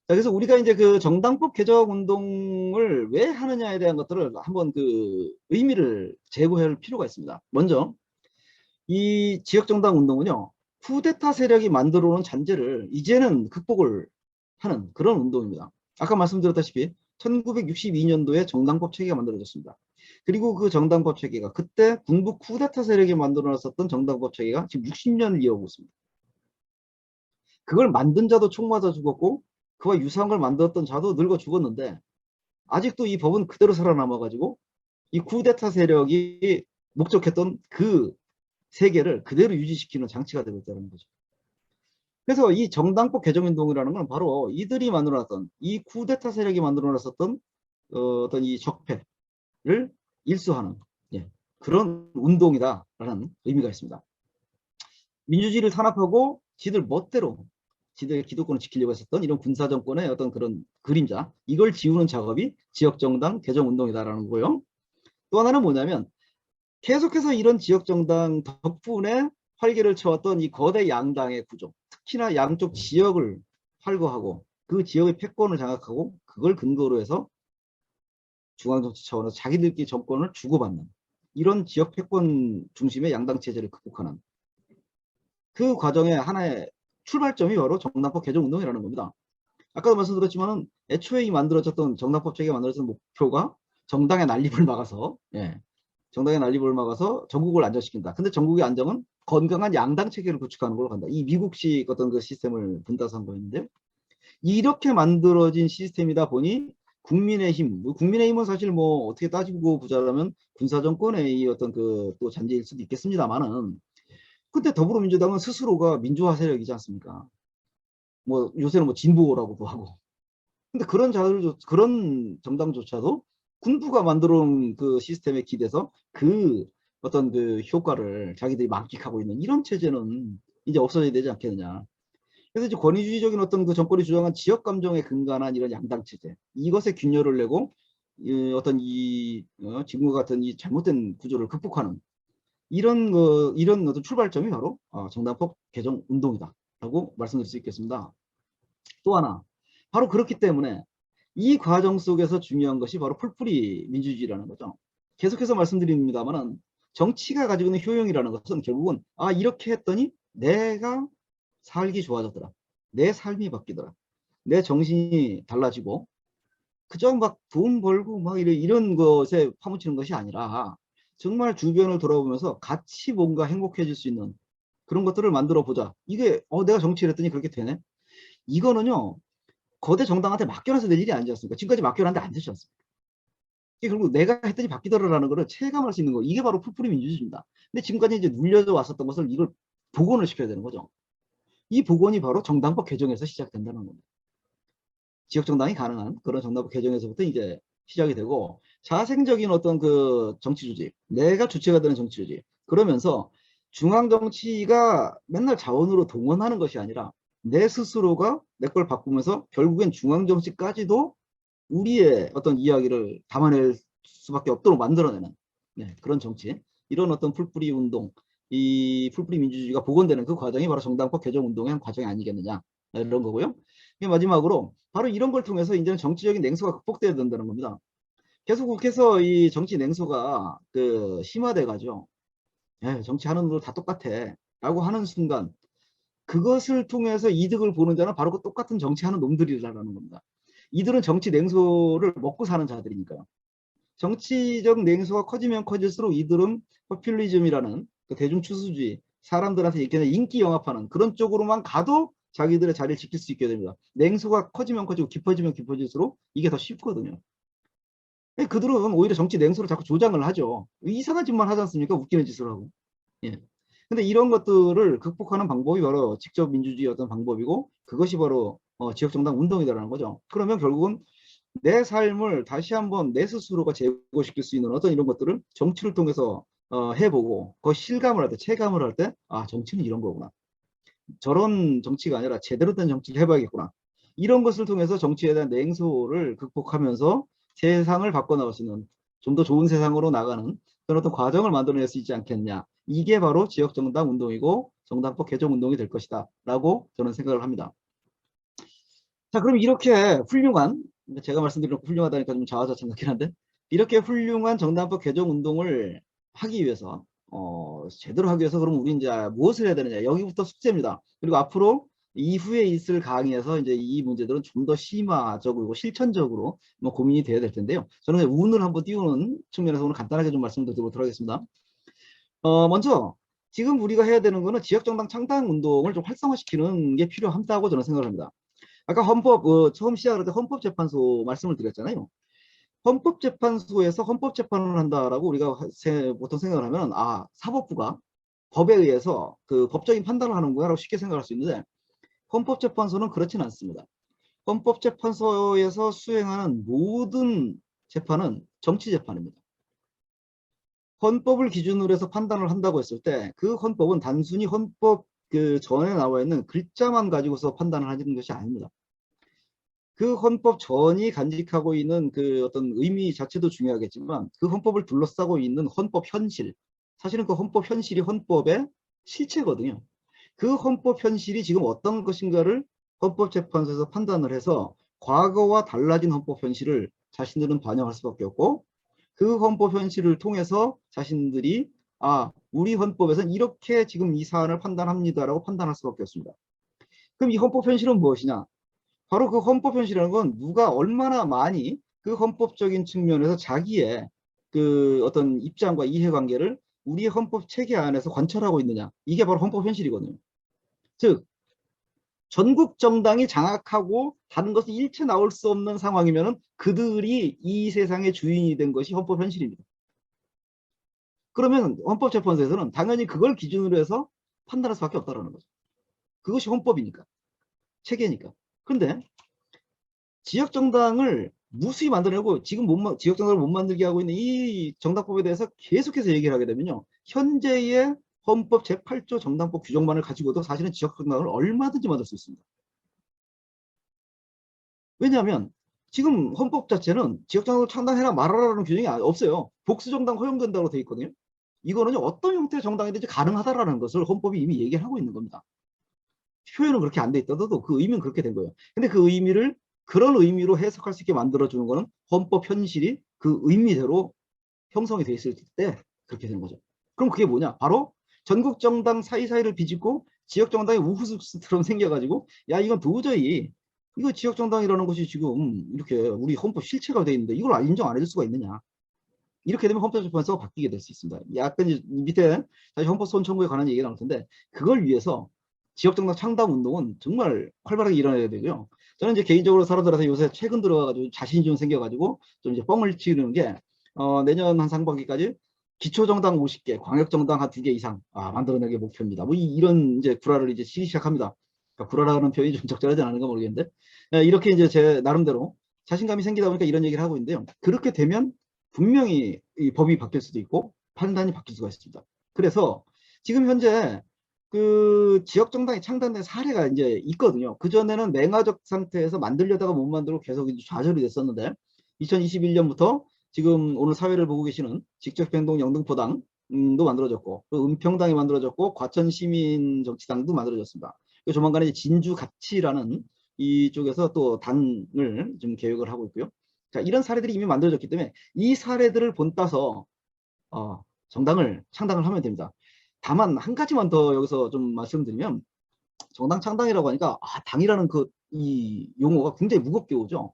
자, 그래서 우리가 이제 그 정당법 개정 운동을 왜 하느냐에 대한 것들을 한번 그 의미를 제고할 필요가 있습니다. 먼저, 이 지역정당 운동은요, 쿠데타 세력이 만들어 놓은 잔재를 이제는 극복을 하는 그런 운동입니다. 아까 말씀드렸다시피 1962년도에 정당법 체계가 만들어졌습니다. 그리고 그 정당법 체계가 그때 군부 쿠데타 세력이 만들어 놨었던 정당법 체계가 지금 60년을 이어오고 있습니다. 그걸 만든 자도 총 맞아 죽었고 그와 유사한 걸 만들었던 자도 늙어 죽었는데 아직도 이 법은 그대로 살아남아 가지고 이 쿠데타 세력이 목적했던 그 세계를 그대로 유지시키는 장치가 되고 있다는 거죠. 그래서 이 정당법 개정운동이라는 건 바로 이들이 만들어놨던 이 쿠데타 세력이 만들어놨었던 어떤 이 적폐를 일소하는 그런 운동이다라는 의미가 있습니다. 민주주의를 탄압하고 지들 멋대로 지들의 기득권을 지키려고 했었던 이런 군사정권의 어떤 그런 그림자, 이걸 지우는 작업이 지역정당 개정운동이다라는 거고요. 또 하나는 뭐냐면 계속해서 이런 지역정당 덕분에 활개를 쳐왔던 이 거대 양당의 구조, 특히나 양쪽 지역을 활거하고 그 지역의 패권을 장악하고 그걸 근거로 해서 중앙정치 차원에서 자기들끼리 정권을 주고받는 이런 지역 패권 중심의 양당 체제를 극복하는 그 과정의 하나의 출발점이 바로 정당법 개정 운동이라는 겁니다. 아까도 말씀드렸지만 애초에 이 만들어졌던 정당법 체계가 만들어진 목표가 정당의 난립을 막아서 정당의 난립을 막아서 전국을 안정시킨다. 근데 전국의 안정은 건강한 양당 체계를 구축하는 걸로 간다. 이 미국식 어떤 그 시스템을 분다한 거였는데 이렇게 만들어진 시스템이다 보니 국민의힘은 사실 뭐 어떻게 따지고 보자면 군사정권의 어떤 그 또 잔재일 수도 있겠습니다만은 근데 더불어민주당은 스스로가 민주화 세력이지 않습니까? 뭐 요새는 뭐 진보라고도 하고. 근데 그런 자들 그런 정당조차도 군부가 만들어 놓은 그 시스템에 기대서 그 어떤 그 효과를 자기들이 만끽하고 있는 이런 체제는 이제 없어져야 되지 않겠느냐. 그래서 이제 권위주의적인 어떤 그 정권이 주장한 지역 감정에 근간한 이런 양당 체제 이것에 균열을 내고 어떤 이 지금과 같은 이 잘못된 구조를 극복하는 이런 어떤 출발점이 바로 정당법 개정 운동이다라고 말씀드릴 수 있겠습니다. 또 하나 바로 그렇기 때문에 이 과정 속에서 중요한 것이 바로 풀뿌리 민주주의라는 거죠. 계속해서 말씀드립니다만은 정치가 가지고 있는 효용이라는 것은 결국은 이렇게 했더니 내가 살기 좋아졌더라. 내 삶이 바뀌더라. 내 정신이 달라지고 그저 막 돈 벌고 막 이런 것에 파묻히는 것이 아니라 정말 주변을 돌아보면서 같이 뭔가 행복해질 수 있는 그런 것들을 만들어 보자. 이게 내가 정치를 했더니 그렇게 되네. 이거는요. 거대 정당한테 맡겨놔서 될 일이 아니지 않습니까? 지금까지 맡겨놨는데 안 되지 않습니까? 이게 결국 내가 했더니 바뀌더라라는 거를 체감할 수 있는 거. 이게 바로 풀뿌리 민주주의입니다. 근데 지금까지 이제 눌려져 왔었던 것을 이걸 복원을 시켜야 되는 거죠. 이 복원이 바로 정당법 개정에서 시작된다는 겁니다. 지역정당이 가능한 그런 정당법 개정에서부터 이제 시작이 되고 자생적인 어떤 그 정치 조직, 내가 주체가 되는 정치 조직 그러면서 중앙정치가 맨날 자원으로 동원하는 것이 아니라 내 스스로가 내 걸 바꾸면서 결국엔 중앙정치까지도 우리의 어떤 이야기를 담아낼 수밖에 없도록 만들어내는 그런 정치 이런 어떤 풀뿌리 운동 이 풀뿌리 민주주의가 복원되는 그 과정이 바로 정당법 개정 운동의 한 과정이 아니겠느냐 이런 거고요. 마지막으로 바로 이런 걸 통해서 이제는 정치적인 냉소가 극복돼야 된다는 겁니다. 계속해서 이 정치 냉소가 그 심화돼 가죠. 정치하는 놈들 다 똑같아 라고 하는 순간 그것을 통해서 이득을 보는 자는 바로 그 똑같은 정치하는 놈들이라는 겁니다. 이들은 정치 냉소를 먹고 사는 자들이니까요. 정치적 냉소가 커지면 커질수록 이들은 포퓰리즘이라는 그 대중 추수주의 사람들한테 인기 영합하는 그런 쪽으로만 가도 자기들의 자리를 지킬 수 있게 됩니다. 냉소가 커지면 커지고 깊어지면 깊어질수록 이게 더 쉽거든요. 그들은 오히려 정치 냉소를 자꾸 조장을 하죠. 이상한 짓만 하지 않습니까? 웃기는 짓을 하고. 예. 근데 이런 것들을 극복하는 방법이 바로 직접 민주주의 어떤 방법이고, 그것이 바로 지역정당 운동이다라는 거죠. 그러면 결국은 내 삶을 다시 한번 내 스스로가 재고시킬 수 있는 어떤 이런 것들을 정치를 통해서 해보고, 그 실감을 할 때, 체감을 할 때, 아, 정치는 이런 거구나. 저런 정치가 아니라 제대로 된 정치를 해봐야겠구나. 이런 것을 통해서 정치에 대한 냉소를 극복하면서 세상을 바꿔나갈 수 있는, 좀 더 좋은 세상으로 나가는 그런 어떤 과정을 만들어낼 수 있지 않겠냐. 이게 바로 지역정당 운동이고 정당법 개정 운동이 될 것이다 라고 저는 생각을 합니다. 자, 그럼 이렇게 훌륭한, 제가 말씀드린 훌륭하다니까 좀 자화자찬 같긴 한데, 이렇게 훌륭한 정당법 개정 운동을 하기 위해서, 제대로 하기 위해서 그럼 우리 이제 무엇을 해야 되느냐. 여기부터 숙제입니다. 그리고 앞으로 이후에 있을 강의에서 이제 이 문제들은 좀 더 심화적이고 실천적으로 뭐 고민이 돼야 될 텐데요. 저는 운을 한번 띄우는 측면에서 오늘 간단하게 좀 말씀드리도록 하겠습니다. 먼저 지금 우리가 해야 되는 거는 지역정당 창당 운동을 좀 활성화시키는 게 필요하다고 저는 생각을 합니다. 아까 헌법, 처음 시작할 때 헌법재판소 말씀을 드렸잖아요. 헌법재판소에서 헌법재판을 한다라고 우리가 보통 생각을 하면, 아, 사법부가 법에 의해서 그 법적인 판단을 하는구나 라고 쉽게 생각할 수 있는데, 헌법재판소는 그렇지는 않습니다. 헌법재판소에서 수행하는 모든 재판은 정치재판입니다. 헌법을 기준으로 해서 판단을 한다고 했을 때, 그 헌법은 단순히 헌법 그 전에 나와 있는 글자만 가지고서 판단을 하는 것이 아닙니다. 그 헌법 전이 간직하고 있는 그 어떤 의미 자체도 중요하겠지만, 그 헌법을 둘러싸고 있는 헌법 현실, 사실은 그 헌법 현실이 헌법의 실체거든요. 그 헌법 현실이 지금 어떤 것인가를 헌법재판소에서 판단을 해서 과거와 달라진 헌법 현실을 자신들은 반영할 수밖에 없고, 그 헌법 현실을 통해서 자신들이, 아, 우리 헌법에서는 이렇게 지금 이 사안을 판단합니다라고 판단할 수밖에 없습니다. 그럼 이 헌법 현실은 무엇이냐? 바로 그 헌법 현실이라는 건 누가 얼마나 많이 그 헌법적인 측면에서 자기의 그 어떤 입장과 이해관계를 우리 헌법 체계 안에서 관철하고 있느냐. 이게 바로 헌법 현실이거든요. 즉, 전국 정당이 장악하고 다른 것이 일체 나올 수 없는 상황이면 그들이 이 세상의 주인이 된 것이 헌법 현실입니다. 그러면 헌법재판소에서는 당연히 그걸 기준으로 해서 판단할 수밖에 없다는 거죠. 그것이 헌법이니까, 체계니까. 그런데 지역정당을 무수히 만들어내고 지금 지역정당을 못 만들게 하고 있는 이 정당법에 대해서 계속해서 얘기를 하게 되면요, 현재의 헌법 제8조 정당법 규정만을 가지고도 사실은 지역정당을 얼마든지 만들 수 있습니다. 왜냐하면 지금 헌법 자체는 지역정당을 창당해라 말아라라는 규정이 없어요. 복수정당 허용된다고 돼 있거든요. 이거는 어떤 형태의 정당이든지 가능하다라는 것을 헌법이 이미 얘기를 하고 있는 겁니다. 표현은 그렇게 안 돼 있더라도 그 의미는 그렇게 된 거예요. 근데 그 의미를 그런 의미로 해석할 수 있게 만들어주는 거는 헌법 현실이 그 의미대로 형성이 돼 있을 때 그렇게 되는 거죠. 그럼 그게 뭐냐? 바로 전국 정당 사이사이를 비집고 지역 정당이 우후스처럼 생겨가지고, 야, 이건 도저히 이거 지역 정당이라는 것이 지금 이렇게 우리 헌법 실체가 돼 있는데 이걸 인정 안 해줄 수가 있느냐? 이렇게 되면 헌법재판소가 바뀌게 될 수 있습니다. 약간 이제 밑에 다시 헌법소원 청구에 관한 얘기가 나올 텐데, 그걸 위해서 지역정당 창당 운동은 정말 활발하게 일어나야 되고요. 저는 이제 개인적으로 사람들한테 요새 최근 들어가지고 자신이 좀 생겨가지고 좀 이제 뻥을 치는 게, 내년 한 상반기까지 기초정당 50개, 광역정당 한 2개 이상 만들어내게 목표입니다. 뭐 이런 이제 구라를 이제 치기 시작합니다. 그러니까 구라라는 표현이 좀 적절하지 않은가 모르겠는데, 이렇게 이제 제 나름대로 자신감이 생기다 보니까 이런 얘기를 하고 있는데요. 그렇게 되면 분명히 이 법이 바뀔 수도 있고 판단이 바뀔 수가 있습니다. 그래서 지금 현재 그 지역정당이 창단된 사례가 이제 있거든요. 그전에는 맹아적 상태에서 만들려다가 못 만들고 계속 이제 좌절이 됐었는데, 2021년부터 지금 오늘 사회를 보고 계시는 직접행동 영등포당도 만들어졌고, 은평당이 만들어졌고, 과천시민정치당도 만들어졌습니다. 조만간에 이제 진주가치라는 이쪽에서 또 당을 좀 계획을 하고 있고요. 자, 이런 사례들이 이미 만들어졌기 때문에 이 사례들을 본따서 정당을 창당을 하면 됩니다. 다만 한 가지만 더 여기서 좀 말씀드리면, 정당 창당이라고 하니까 당이라는 이 용어가 굉장히 무겁게 오죠.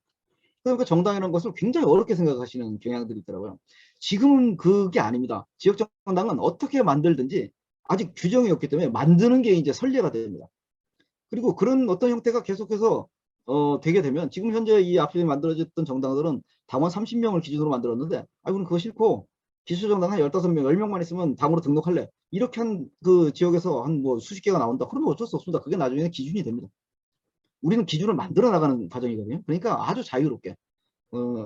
그러니까 정당이라는 것을 굉장히 어렵게 생각하시는 경향들이 있더라고요. 지금은 그게 아닙니다. 지역정당은 어떻게 만들든지 아직 규정이 없기 때문에 만드는 게 이제 선례가 됩니다. 그리고 그런 어떤 형태가 계속해서 되게 되면, 지금 현재 이 앞에 만들어졌던 정당들은 당원 30명을 기준으로 만들었는데, 이거는 그거 싫고 기초정당 한 15명, 10명만 있으면 당으로 등록할래, 이렇게 한 그 지역에서 한 뭐 수십 개가 나온다. 그러면 어쩔 수 없습니다. 그게 나중에는 기준이 됩니다. 우리는 기준을 만들어 나가는 과정이거든요. 그러니까 아주 자유롭게,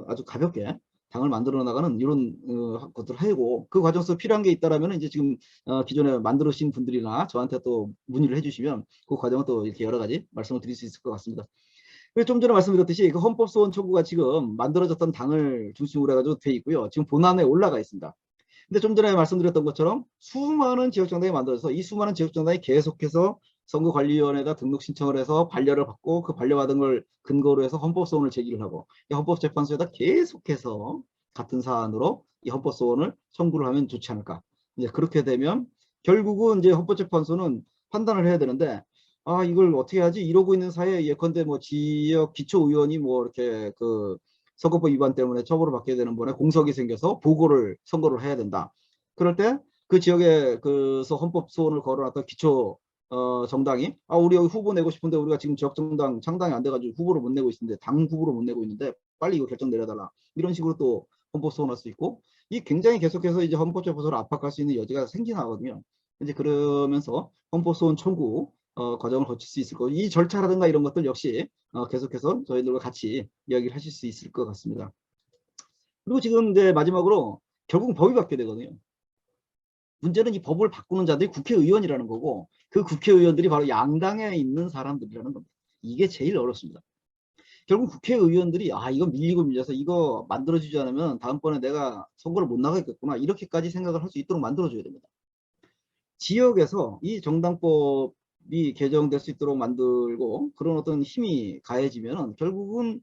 아주 가볍게 당을 만들어 나가는 이런 것들을 하고, 그 과정 속에 필요한 게 있다라면 이제 지금 기존에 만들으신 분들이나 저한테 또 문의를 해주시면 그 과정은 또 이렇게 여러 가지 말씀을 드릴 수 있을 것 같습니다. 좀 전에 말씀드렸듯이 그 헌법소원 청구가 지금 만들어졌던 당을 중심으로 해가지고 돼 있고요. 지금 본안에 올라가 있습니다. 근데 좀 전에 말씀드렸던 것처럼 수많은 지역정당이 만들어져서 이 수많은 지역정당이 계속해서 선거관리위원회가 등록 신청을 해서 반려를 받고, 그 반려받은 걸 근거로 해서 헌법소원을 제기를 하고, 이 헌법재판소에다 계속해서 같은 사안으로 이 헌법소원을 청구를 하면 좋지 않을까. 이제 그렇게 되면 결국은 이제 헌법재판소는 판단을 해야 되는데, 아, 이걸 어떻게 하지? 이러고 있는 사이에 예컨대 뭐 지역 기초의원이 뭐 이렇게 그 선거법 위반 때문에 처벌을 받게 되는 번에 공석이 생겨서 보고를 선거를 해야 된다. 그럴 때 그 지역에 그서 헌법 소원을 걸어놨던 기초 정당이, 아, 우리 여기 후보 내고 싶은데 우리가 지금 지역 정당 창당이 안 돼가지고 후보를 못 내고 있는데, 당 후보를 못 내고 있는데 빨리 이거 결정 내려달라, 이런 식으로 또 헌법 소원할 수 있고, 이 굉장히 계속해서 이제 헌법재판소를 압박할 수 있는 여지가 생겨나거든요. 이제 그러면서 헌법 소원 청구 과정을 거칠 수 있을 거고, 이 절차라든가 이런 것들 역시 계속해서 저희들과 같이 이야기를 하실 수 있을 것 같습니다. 그리고 지금 이제 마지막으로 결국 법이 바뀌게 되거든요. 문제는 이 법을 바꾸는 자들이 국회의원이라는 거고, 그 국회의원들이 바로 양당에 있는 사람들이라는 겁니다. 이게 제일 어렵습니다. 결국 국회의원들이, 아, 이거 밀리고 밀려서 이거 만들어주지 않으면 다음번에 내가 선거를 못 나가겠구나, 이렇게까지 생각을 할 수 있도록 만들어줘야 됩니다. 지역에서 이 정당법이 개정될 수 있도록 만들고, 그런 어떤 힘이 가해지면은 결국은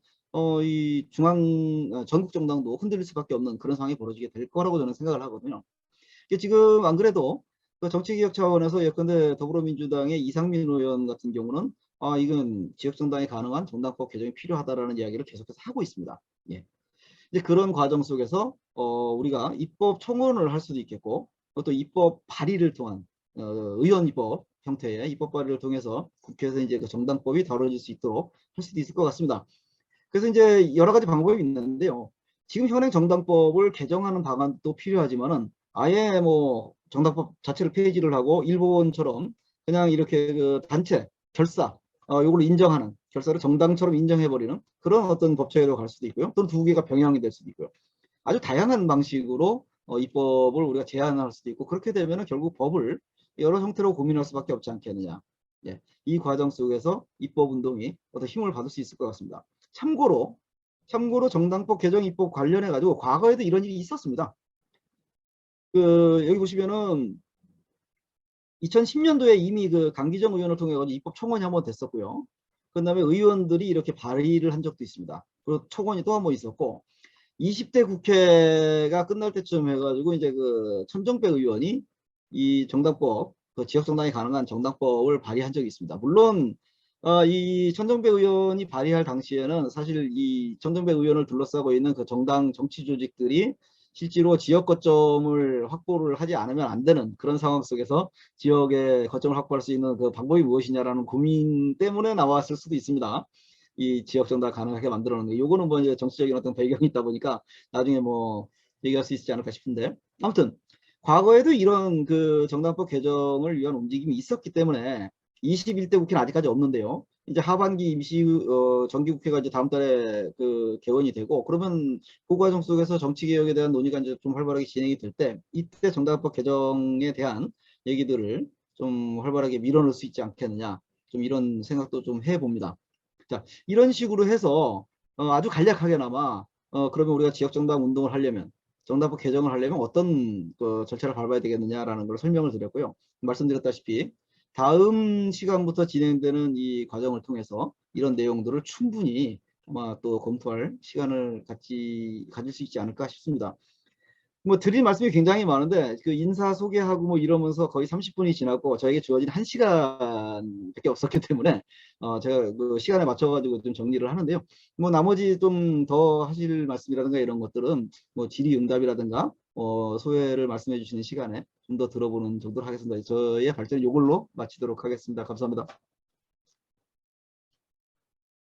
이 전국 정당도 흔들릴 수밖에 없는 그런 상황이 벌어지게 될 거라고 저는 생각을 하거든요. 지금 안 그래도 그 정치개혁 차원에서 예컨대 더불어민주당의 이상민 의원 같은 경우는, 아, 이건 지역정당이 가능한 정당법 개정이 필요하다라는 이야기를 계속해서 하고 있습니다. 예. 이제 그런 과정 속에서 우리가 입법 청원을 할 수도 있겠고, 또 입법 발의를 통한 의원 입법 형태의 입법 발의를 통해서 국회에서 이제 그 정당법이 다뤄질 수 있도록 할 수도 있을 것 같습니다. 그래서 이제 여러 가지 방법이 있는데요. 지금 현행 정당법을 개정하는 방안도 필요하지만은, 아예 뭐 정당법 자체를 폐지를 하고 일본처럼 그냥 이렇게 그 단체 결사, 요걸 인정하는, 결사를 정당처럼 인정해버리는 그런 어떤 법체계로 갈 수도 있고요. 또는 두 개가 병행이 될 수도 있고요. 아주 다양한 방식으로 입법을 우리가 제한할 수도 있고, 그렇게 되면 결국 법을 여러 형태로 고민할 수밖에 없지 않겠느냐. 예, 이 과정 속에서 입법운동이 어떤 힘을 받을 수 있을 것 같습니다. 참고로 정당법 개정 입법 관련해 가지고 과거에도 이런 일이 있었습니다. 여기 보시면은 2010년도에 이미 그 강기정 의원을 통해 가지고 입법 청원이 한번 됐었고요. 그 다음에 의원들이 이렇게 발의를 한 적도 있습니다. 그리고 청원이 또 한 번 있었고, 20대 국회가 끝날 때쯤 해가지고 이제 그 천정배 의원이 이 정당법, 그 지역정당이 가능한 정당법을 발의한 적이 있습니다. 물론 이 천정배 의원이 발의할 당시에는 사실 이 천정배 의원을 둘러싸고 있는 그 정당 정치 조직들이 실제로 지역 거점을 확보를 하지 않으면 안 되는 그런 상황 속에서 지역의 거점을 확보할 수 있는 그 방법이 무엇이냐라는 고민 때문에 나왔을 수도 있습니다. 이 지역 정당 가능하게 만들어 놓는 게, 요거는 뭐 이제 정치적인 어떤 배경이 있다 보니까 나중에 뭐 얘기할 수 있지 않을까 싶은데, 아무튼 과거에도 이런 그 정당법 개정을 위한 움직임이 있었기 때문에 21대 국회는 아직까지 없는데요. 이제 하반기 정기국회가 이제 다음 달에 그 개원이 되고, 그러면 그 과정 속에서 정치개혁에 대한 논의가 이제 좀 활발하게 진행이 될 때, 이때 정당법 개정에 대한 얘기들을 좀 활발하게 밀어넣을 수 있지 않겠느냐, 좀 이런 생각도 좀 해봅니다. 자, 이런 식으로 해서 아주 간략하게나마 그러면 우리가 지역정당 운동을 하려면, 정당법 개정을 하려면 어떤 그 절차를 밟아야 되겠느냐라는 걸 설명을 드렸고요. 말씀드렸다시피 다음 시간부터 진행되는 이 과정을 통해서 이런 내용들을 충분히 아마 또 검토할 시간을 가질 수 있지 않을까 싶습니다. 뭐 드릴 말씀이 굉장히 많은데, 그 인사 소개하고 뭐 이러면서 거의 30분이 지났고 저에게 주어진 1시간밖에 없었기 때문에 제가 그 시간에 맞춰 가지고 좀 정리를 하는데요. 뭐 나머지 좀 더 하실 말씀이라든가 이런 것들은 뭐 질의응답이라든가 소회를 말씀해 주시는 시간에 좀 더 들어보는 정도로 하겠습니다. 저의 발제는 이걸로 마치도록 하겠습니다. 감사합니다.